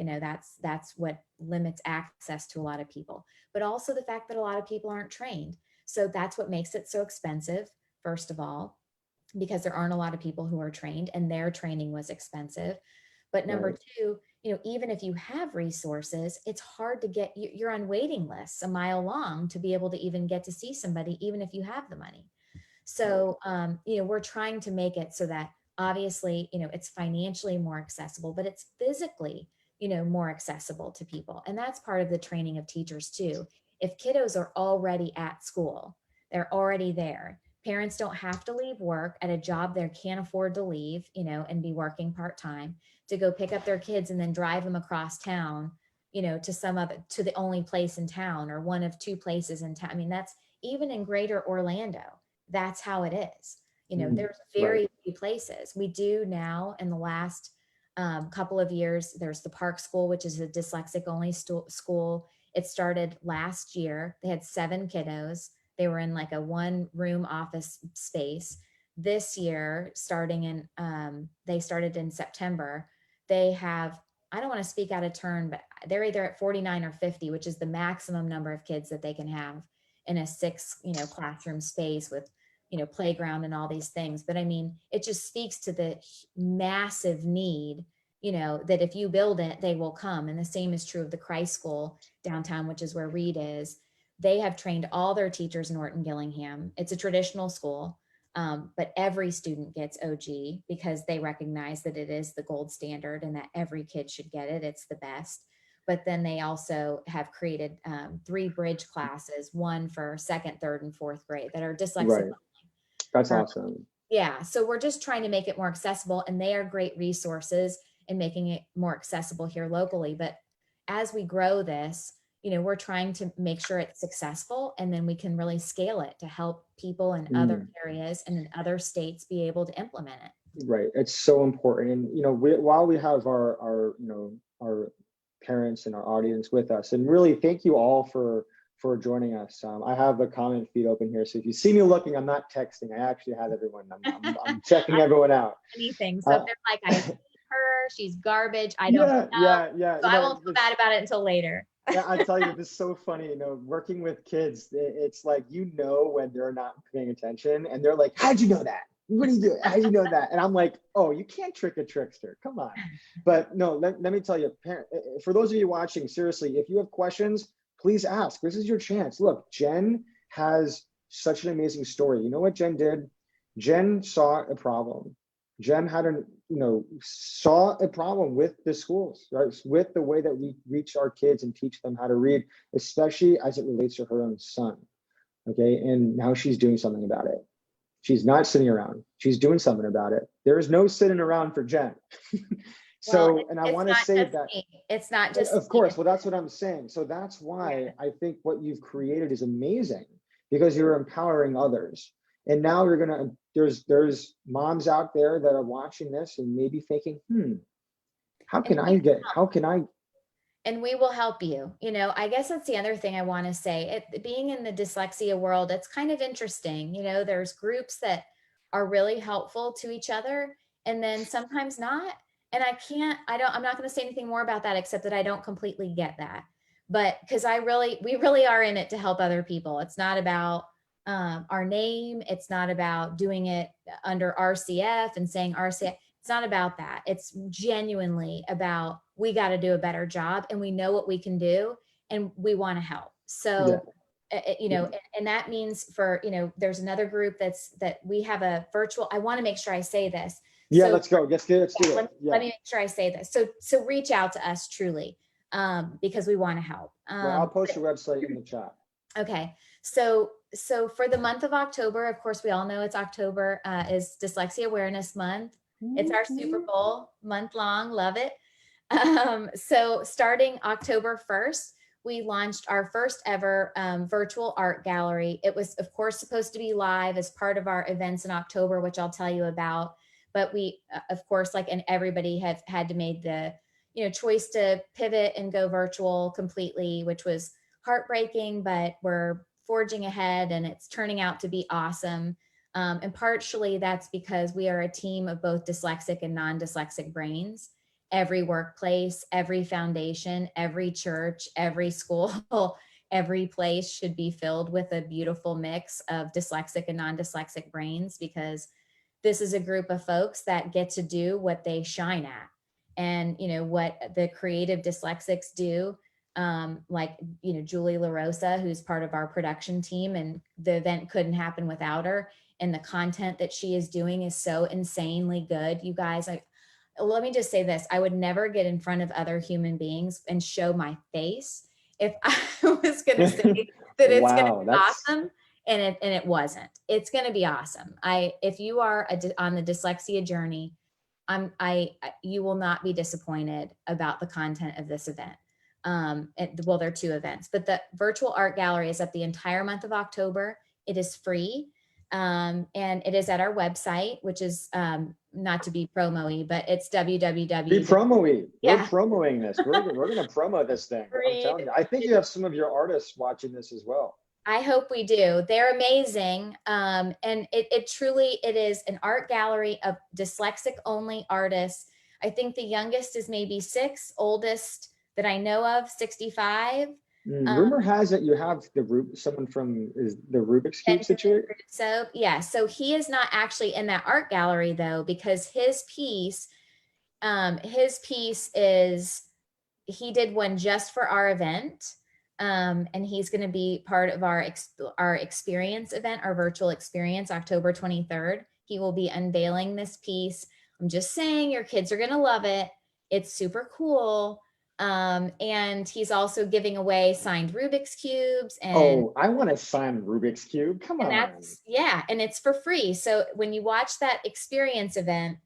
That's what limits access to a lot of people, but also the fact that a lot of people aren't trained. So that's what makes it so expensive, first of all, because there aren't a lot of people who are trained and their training was expensive. But number Right. two, even if you have resources, it's hard to get, you're on waiting lists a mile long to be able to even get to see somebody, even if you have the money. So, we're trying to make it so that obviously, it's financially more accessible, but it's physically, more accessible to people. And that's part of the training of teachers too. If kiddos are already at school, they're already there. Parents don't have to leave work at a job they can't afford to leave, and be working part-time to go pick up their kids and then drive them across town, to the only place in town or one of two places in town. That's even in greater Orlando. That's how it is. There's very Right. few places. We do now in the last couple of years, there's the Park School, which is a dyslexic only school. It started last year. They had 7 kiddos. They were in like a 1-room office space. This year, they started in September. They have, I don't want to speak out of turn, but they're either at 49 or 50, which is the maximum number of kids that they can have in a 6, classroom space with, playground and all these things. But it just speaks to the massive need, that if you build it, they will come. And the same is true of the Christ School downtown, which is where Reed is. They have trained all their teachers in Orton, Gillingham. It's a traditional school, but every student gets OG because they recognize that it is the gold standard and that every kid should get it. It's the best. But then they also have created 3 bridge classes, one for 2nd, 3rd, and 4th grade that are dyslexic. Right. That's awesome. Yeah. So we're just trying to make it more accessible, and they are great resources in making it more accessible here locally. But as we grow this, we're trying to make sure it's successful, and then we can really scale it to help people in other areas and in other states be able to implement it. Right. It's so important. And, while we have our parents and our audience with us, and really thank you all for joining us. I have the comment feed open here. So if you see me looking, I'm not texting. I actually have everyone. I'm checking everyone out. Anything. So if they're like, I hate her, she's garbage, I don't know. Yeah. So I won't feel bad about it until later. Yeah, I tell you, this is so funny. Working with kids, it's like, when they're not paying attention, and they're like, "How'd you know that? What are you doing? How'd you know that?" And I'm like, "Oh, you can't trick a trickster. Come on." But no, let me tell you, for those of you watching, seriously, if you have questions, please ask. This is your chance. Look, Jen has such an amazing story. You know what Jen did? Jen saw a problem. Jen saw a problem with the schools, right? With the way that we reach our kids and teach them how to read, especially as it relates to her own son. Okay. And now she's doing something about it. She's not sitting around. She's doing something about it. There is no sitting around for Jen. And I want to say that it's not just, of course, well, that's what I'm saying. So that's why I think what you've created is amazing, because you're empowering others. And now there's moms out there that are watching this and maybe thinking, how can I And we will help you. You know, I guess that's the other thing I want to say. Being in the dyslexia world, it's kind of interesting. You know, there's groups that are really helpful to each other, and then sometimes not. And I'm not going to say anything more about that except that I don't completely get that. But because we really are in it to help other people. It's not about our name. It's not about doing it under RCF and saying RCF. It's not about that. It's genuinely about, we got to do a better job and we know what we can do and we want to help. Yeah. So, you know, and that means for, you know, there's another group that we have a virtual, I want to make sure I say this. Yeah, So let's go. Let's do it. let me make sure I say this. So reach out to us truly, because we want to help. Well, I'll post your website in the chat. Okay. So for the month of October, of course, we all know it's October, is Dyslexia Awareness Month. It's our Super Bowl month long. Love it. So starting October 1st, we launched our first ever virtual art gallery. It was, of course, supposed to be live as part of our events in October, which I'll tell you about. But we, of course, like, and everybody have had to make the, you know, choice to pivot and go virtual completely, which was heartbreaking, but we're forging ahead and it's turning out to be awesome. And partially that's because we are a team of both dyslexic and non-dyslexic brains. Every workplace, every foundation, every church, every school, every place should be filled with a beautiful mix of dyslexic and non-dyslexic brains, because this is a group of folks that get to do what they shine at. And, you know, what the creative dyslexics do, like, you know, Julie LaRosa, who's part of our production team, and the event couldn't happen without her. And the content that she is doing is so insanely good. You guys, let me just say this. I would never get in front of other human beings and show my face if I was going to say that it's Wow, going to be awesome. And it wasn't. It's going to be awesome. If you are on the dyslexia journey, you will not be disappointed about the content of this event. Well, there are two events, but the virtual art gallery is up the entire month of October. It is free. And it is at our website, which is not to be promo-y, but it's www. Be promo-y. Yeah. We're promoting this. We're going to promo this thing. I'm telling you. I think you have some of your artists watching this as well. I hope we do. They're amazing. And it truly is an art gallery of dyslexic only artists. I think the youngest is maybe 6, oldest that I know of, 65. Rumor has it you have someone from the Rubik's Cube situation. So yeah, so he is not actually in that art gallery though, because his piece is, he did one just for our event. And he's going to be part of our experience event, our virtual experience, October 23rd. He will be unveiling this piece. I'm just saying, your kids are going to love it. It's super cool. And he's also giving away signed Rubik's Cubes. And I want to sign Rubik's Cube. Come on. And it's for free. So when you watch that experience event,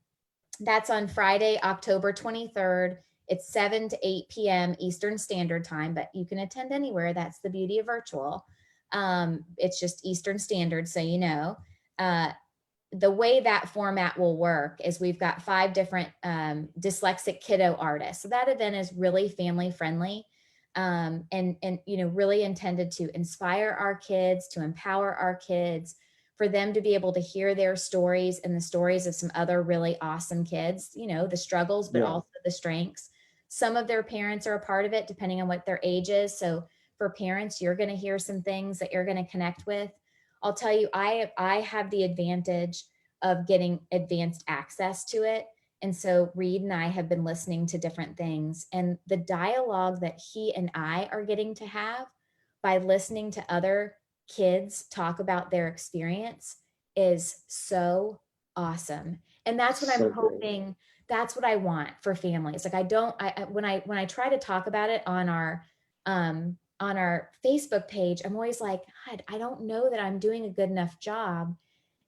that's on Friday, October 23rd. It's 7 to 8 p.m. Eastern Standard Time, but you can attend anywhere. That's the beauty of virtual. It's just Eastern Standard, so you know. The way that format will work is we've got 5 different dyslexic kiddo artists. So that event is really family friendly, and you know, really intended to inspire our kids, to empower our kids, for them to be able to hear their stories and the stories of some other really awesome kids, you know, the struggles, but also the strengths. Some of their parents are a part of it, depending on what their age is. So for parents, you're going to hear some things that you're going to connect with. I'll tell you, I have the advantage of getting advanced access to it. And so Reed and I have been listening to different things, and the dialogue that he and I are getting to have by listening to other kids talk about their experience is so awesome. And that's what I'm hoping. That's what I want for families. Like when I try to talk about it on our Facebook page, I'm always like, God, I don't know that I'm doing a good enough job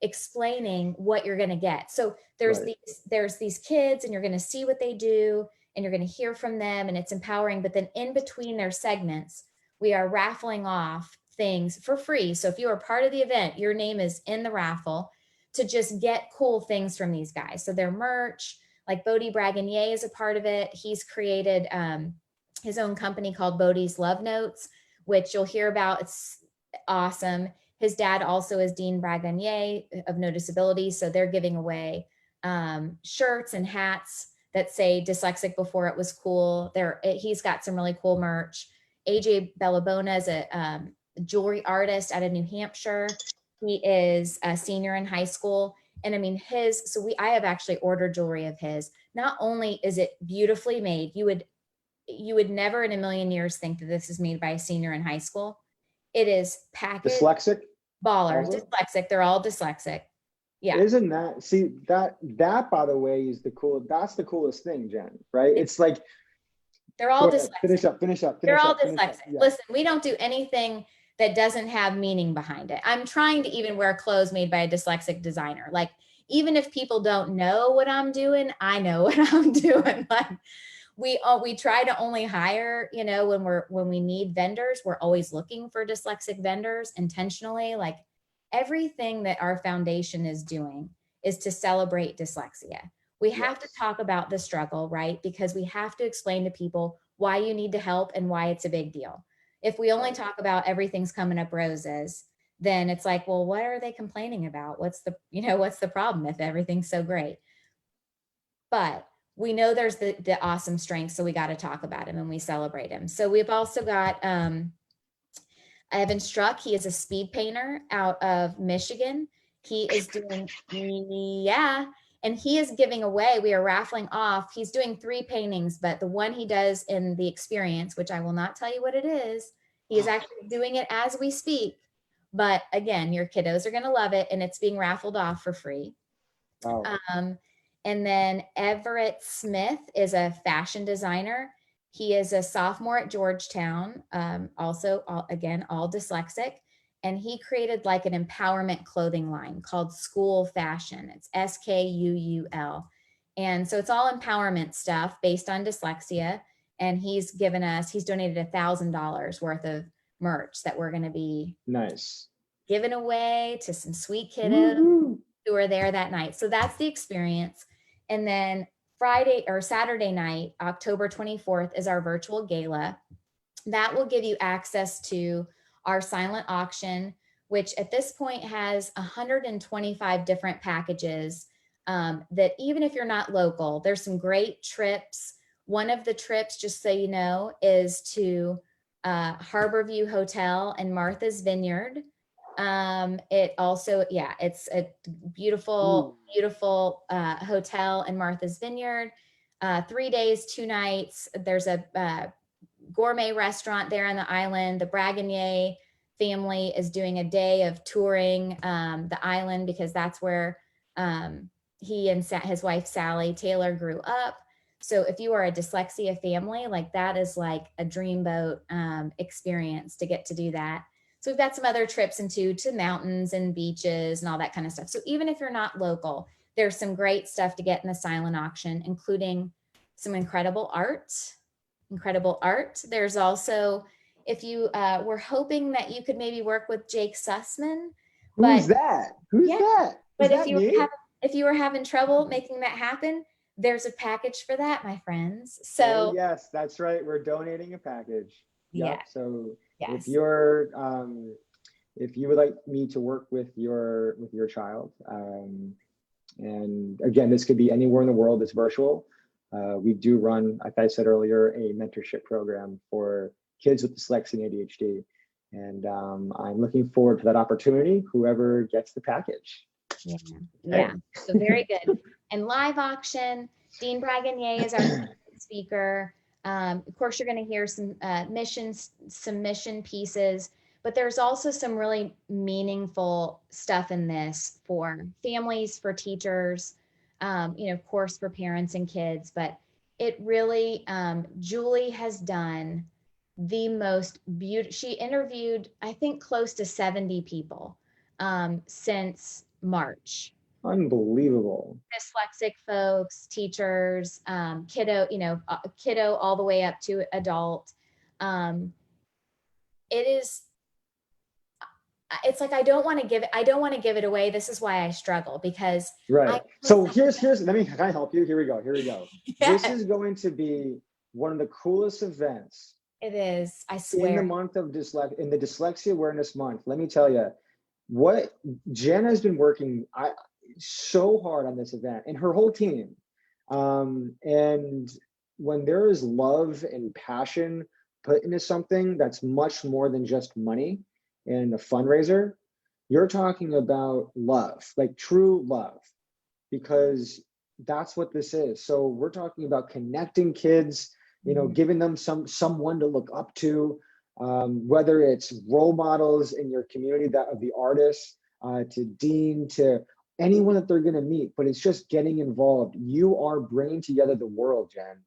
explaining what you're going to get. So there's these kids, and you're going to see what they do, and you're going to hear from them, and it's empowering. But then in between their segments, we are raffling off things for free. So if you are part of the event, your name is in the raffle to just get cool things from these guys. So their merch, like Bodie Bragonier is a part of it. He's created his own company called Bodhi's Love Notes, which you'll hear about. It's awesome. His dad also is Dean Bragonier of No Disability. So they're giving away shirts and hats that say dyslexic before it was cool. He's got some really cool merch. AJ Bellabona is a jewelry artist out of New Hampshire. He is a senior in high school. And I mean, I have actually ordered jewelry of his. Not only is it beautifully made, you would never in a million years think that this is made by a senior in high school. It is packaged. Dyslexic? Baller, Also? dyslexic. They're all dyslexic. Yeah. Isn't that, see, that by the way is that's the coolest thing, Jen, right? It's like, they're all dyslexic. Finish up. They're all dyslexic. Yeah. Listen, we don't do anything that doesn't have meaning behind it. I'm trying to even wear clothes made by a dyslexic designer. Like, even if people don't know what I'm doing, I know what I'm doing. Like, we try to only hire, when we need vendors, we're always looking for dyslexic vendors intentionally. Like, everything that our foundation is doing is to celebrate dyslexia. We have to talk about the struggle, right? Because we have to explain to people why you need to help and why it's a big deal. If we only talk about everything's coming up roses, then it's like, well, what are they complaining about? What's the problem if everything's so great? But we know there's the awesome strengths, so we got to talk about him and we celebrate him. So we've also got Evan Strzok. He is a speed painter out of Michigan. He is doing, and he is giving away, we are raffling off, he's doing 3 paintings, but the one he does in the experience, which I will not tell you what it is, he is actually doing it as we speak. But again, your kiddos are going to love it, and it's being raffled off for free. Wow. And then Everett Smith is a fashion designer. He is a sophomore at Georgetown, also, again, all dyslexic. And he created like an empowerment clothing line called School Fashion. It's SKUUL. And so it's all empowerment stuff based on dyslexia. And he's donated $1,000 worth of merch that we're going to be giving away to some sweet kiddos who are there that night. So that's the experience. And then Saturday night, October 24th, is our virtual gala. That will give you access to our silent auction, which at this point has 125 different packages that even if you're not local, there's some great trips. One of the trips, just so you know, is to Harborview Hotel and Martha's Vineyard. It also, it's a beautiful hotel in Martha's Vineyard. 3 days, 2 nights. There's a gourmet restaurant there on the island. The Bragonier family is doing a day of touring the island because that's where he and his wife Sally Taylor grew up. So if you are a dyslexia family, like that is like a dreamboat experience to get to do that. So we've got some other trips to mountains and beaches and all that kind of stuff. So even if you're not local, there's some great stuff to get in the silent auction, including some incredible art. There's also, if you were hoping that you could maybe work with Jake Sussman. Who's that? But if you were having trouble making that happen, there's a package for that, my friends. So yes, that's right. We're donating a package. Yeah. So yes. If you would like me to work with your child, and again, this could be anywhere in the world. It's virtual. We do run, like I said earlier, a mentorship program for kids with dyslexia and ADHD. And I'm looking forward to that opportunity, whoever gets the package. Yeah. So very good. And live auction, Dean Bragonier is our speaker. Of course, you're going to hear some mission pieces, but there's also some really meaningful stuff in this for families, for teachers, of course, for parents and kids. But it really, Julie has done the most beautiful. She interviewed, I think, close to 70 people since March. Unbelievable. Dyslexic folks, teachers, kiddo all the way up to adult. It's like I don't want to give it away. This is why I struggle, because right. So here's can I help you? Here we go. Yes. This is going to be one of the coolest events It is, I in the swear. month of in the Dyslexia Awareness Month. Let me tell you, what Jen has been working so hard on this event, and her whole team. And when there is love and passion put into something that's much more than just money and a fundraiser, you're talking about love, like true love, because that's what this is. So we're talking about connecting kids, you know, giving them someone to look up to, whether it's role models in your community that of the artists, to Dean, to anyone that they're going to meet, but it's just getting involved. You are bringing together the world, Jen,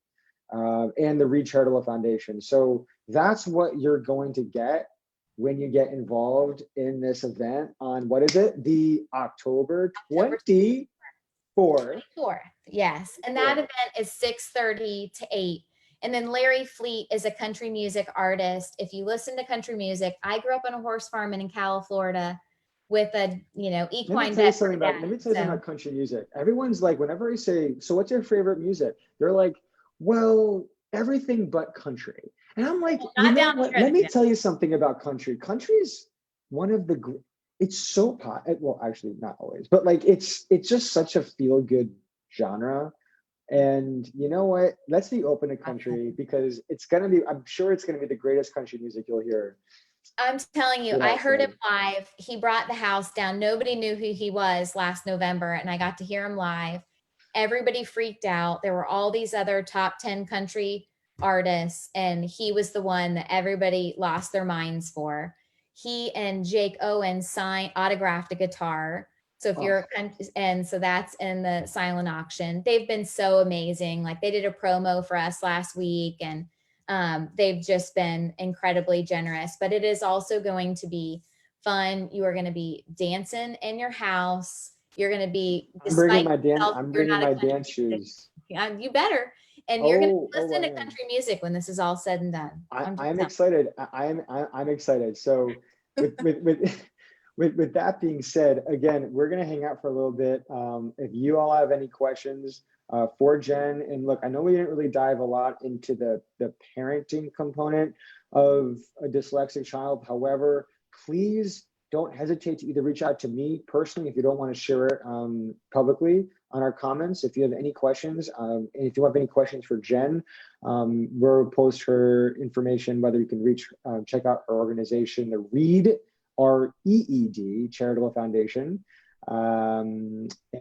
and the Reed Charitable Foundation. So that's what you're going to get when you get involved in this event on, what is it? The October 24th. 24th, yes. And that event is 6:30 to 8. And then Larry Fleet is a country music artist. If you listen to country music, I grew up on a horse farm in Ocala, Florida, with a, equine vet. Let me tell you something about country music. Everyone's like, whenever I say, so what's your favorite music? They're like, well, everything but country. And I'm like, you know what? Let me tell you something about country. Country is one of the, it's so well, actually not always, but like, it's just such a feel good genre. And you know what? Let's be open to country, because it's going to be, I'm sure it's going to be the greatest country music you'll hear. I'm telling you, I heard him live. He brought the house down. Nobody knew who he was last November, and I got to hear him live. Everybody freaked out. There were all these other top 10 country artists, and he was the one that everybody lost their minds for. He and Jake Owen autographed a guitar. So if you're, and so that's in the silent auction. They've been so amazing. Like, they did a promo for us last week, and they've just been incredibly generous. But it is also going to be fun. You are going to be dancing in your house. You're going to be, I'm bringing my dance shoes. Yeah, you better. And you're going to listen to country music when this is all said and done. I'm excited. I'm excited. So with that being said, again, we're going to hang out for a little bit. If you all have any questions for Jen, and look, I know we didn't really dive a lot into the parenting component of a dyslexic child. However, please don't hesitate to either reach out to me personally if you don't want to share it publicly on our comments. If you have any questions, and if you have any questions for Jen, we'll post her information, whether you can check out her organization, the REED, R-E-E-D, Charitable Foundation. Yeah,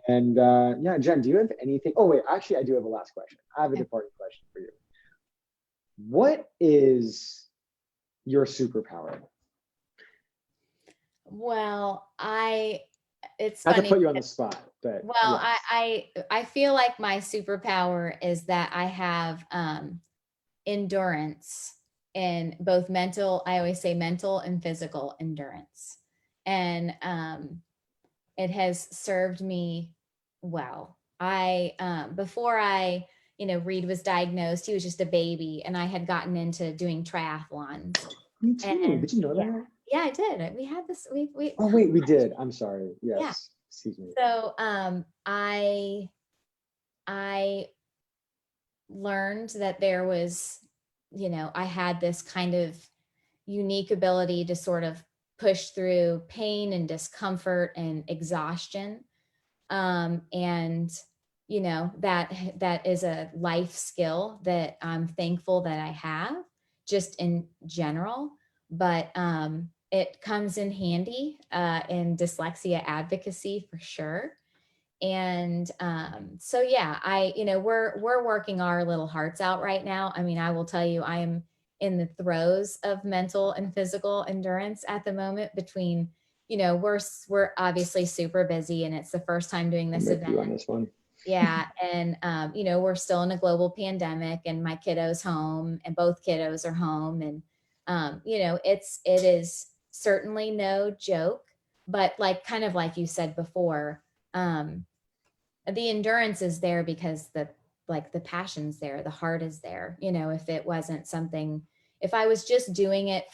Jen, do you have anything? Oh, wait, actually, I do have a last question. I have a departing question for you. What is your superpower? Well, it's not funny. to put you on the spot, but well, yes. I feel like my superpower is that I have endurance in both I always say mental and physical endurance. And it has served me well. Before Reed was diagnosed, he was just a baby, and I had gotten into doing triathlons. Me too. Did you know that? Yeah, I did. We had this. Oh wait, we did. I'm sorry. Yes. Yeah. Excuse me. So I learned that there was, I had this kind of unique ability to sort of push through pain and discomfort and exhaustion. And that is a life skill that I'm thankful that I have, just in general. But it comes in handy in dyslexia advocacy for sure. And so yeah, we're working our little hearts out right now. I mean, I will tell you, I am in the throes of mental and physical endurance at the moment. Between, we're obviously super busy, and it's the first time doing this event. On this one. Yeah. And, we're still in a global pandemic, and my kiddo's home, and both kiddos are home. And, it is certainly no joke, but kind of like you said before, the endurance is there because the passion's there, the heart is there. If it wasn't something, if I was just doing it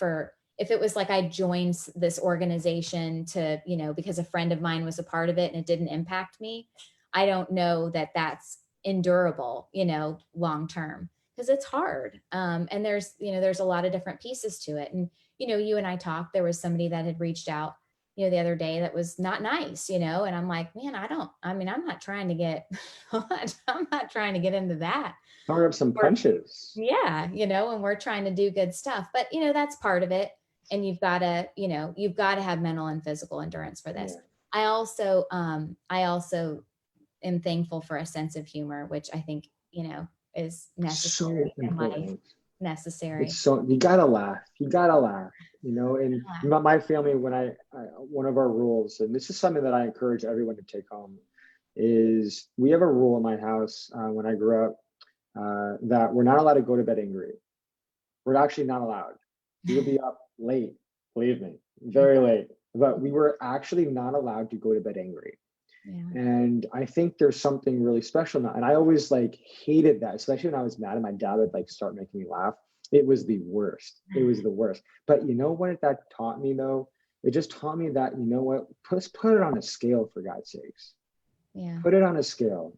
if it was like I joined this organization to, because a friend of mine was a part of it and it didn't impact me, I don't know that that's endurable, long term. because it's hard. And there's a lot of different pieces to it. And, you and I talked, there was somebody that had reached out, the other day that was not nice, and I'm like, man, I'm not trying to get, I'm not trying to get into that. Throwing up some punches. Yeah. And we're trying to do good stuff, but that's part of it. And you've got to have mental and physical endurance for this. Yeah. I also am thankful for a sense of humor, which I think, is necessary in life. Necessary. So you gotta laugh. And my family, when one of our rules, and this is something that I encourage everyone to take home, is we have a rule in my house when I grew up that we're not allowed to go to bed angry. We're actually not allowed. We would be up late, believe me, very late, but we were actually not allowed to go to bed angry. Yeah. And I think there's something really special now. And I always hated that, especially when I was mad and my dad would start making me laugh. It was the worst. It was the worst. But you know what that taught me though? It just taught me that, put it on a scale, for God's sakes. Yeah. Put it on a scale.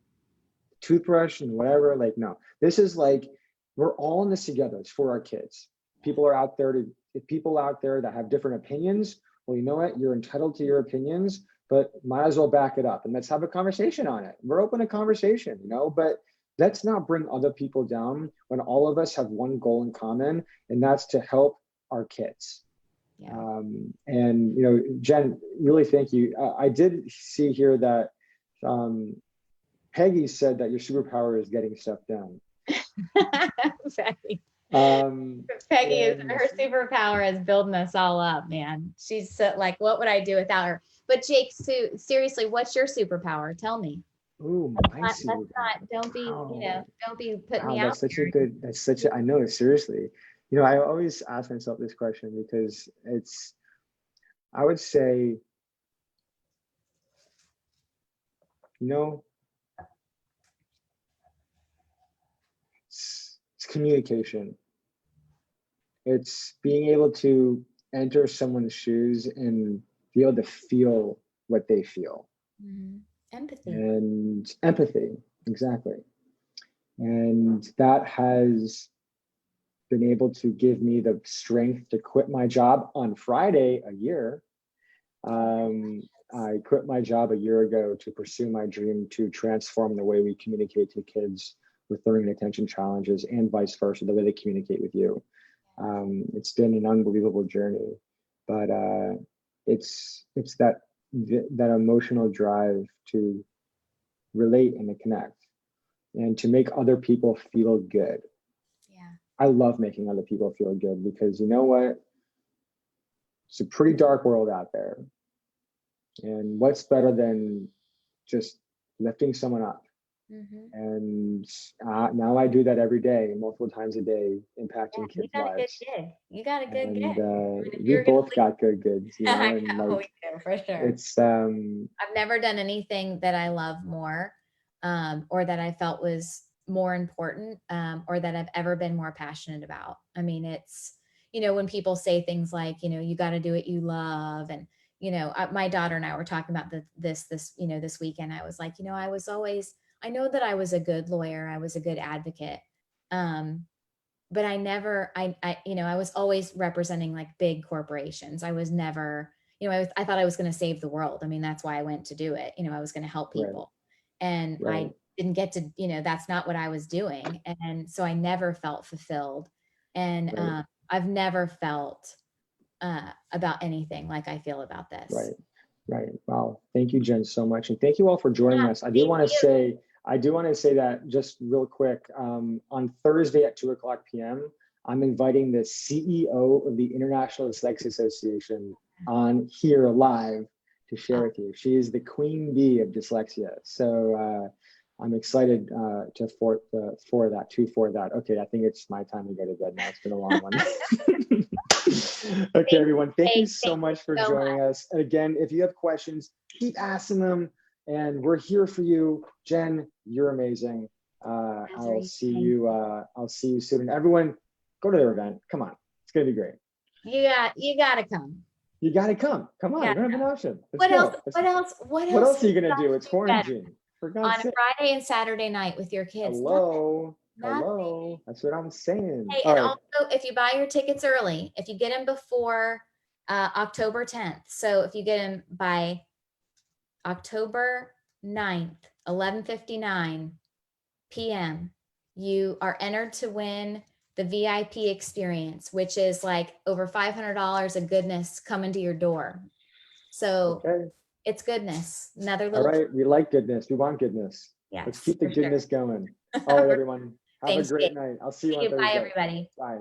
Toothbrush and whatever, no. This is we're all in this together. It's for our kids. People are out there that have different opinions. Well, you know what? You're entitled to your opinions, but might as well back it up and let's have a conversation on it. We're open to conversation, but let's not bring other people down when all of us have one goal in common, and that's to help our kids. Yeah. And Jen, really thank you. I did see here that Peggy said that your superpower is getting stuff done. Peggy is, her superpower is building us all up, man. She's so, what would I do without her? But Jake, seriously, what's your superpower? Tell me. Ooh, don't be putting me out. I know, seriously. I always ask myself this question because I would say, it's communication. It's being able to enter someone's shoes and be able to feel what they feel. Mm-hmm. Empathy, exactly. And that has been able to give me the strength to quit my job on Friday a year. I quit my job a year ago to pursue my dream to transform the way we communicate to kids with learning and attention challenges, and vice versa, the way they communicate with you. It's been an unbelievable journey, but it's that emotional drive to relate and to connect and to make other people feel good. Yeah. I love making other people feel good because you know what? It's a pretty dark world out there. And what's better than just lifting someone up? Mm-hmm. And now I do that every day, multiple times a day, impacting kids' lives. You got a good gig. We both got good gigs. I know we do, for sure. It's I've never done anything that I love more, or that I felt was more important, or that I've ever been more passionate about. I mean, it's, when people say things like, you got to do what you love, and my daughter and I were talking about this weekend. I was like, I know that I was a good lawyer. I was a good advocate. But I was always representing big corporations. I was never, I thought I was going to save the world. I mean, that's why I went to do it. I was going to help people. Right. And right. I didn't get to, that's not what I was doing. And so I never felt fulfilled. And right. I've never felt about anything like I feel about this. Right. Wow. Thank you, Jen, so much. And thank you all for joining us. I do want to say that just real quick, on Thursday at 2:00 p.m., I'm inviting the CEO of the International Dyslexia Association on here live to share with you. She is the queen bee of dyslexia. So I'm excited for that. Okay, I think it's my time to go to bed now. It's been a long one. Okay, everyone. Thank you so much for joining us. And again, if you have questions, keep asking them. And we're here for you. Jen, you're amazing. I'll see you soon. And everyone, go to their event. Come on. It's going to be great. You gotta come. You gotta come. Come on. You don't have an option. What else are you going to do? It's quarantine. For God's sake. On a Friday and Saturday night with your kids. Hello. That's what I'm saying. Hey, All and right. also if you buy your tickets early, if you get them before October 10th, so if you get them by October 9th, 11:59 p.m., you are entered to win the VIP experience, which is like over $500 of goodness coming to your door. So Okay. it's goodness. Another All little, right. We like goodness. We want goodness. Let's yes, keep the for sure. goodness going. All right, everyone. Have a Thanks, great Kate. night. I'll see you See on you. Bye, Thursday. everybody. Bye.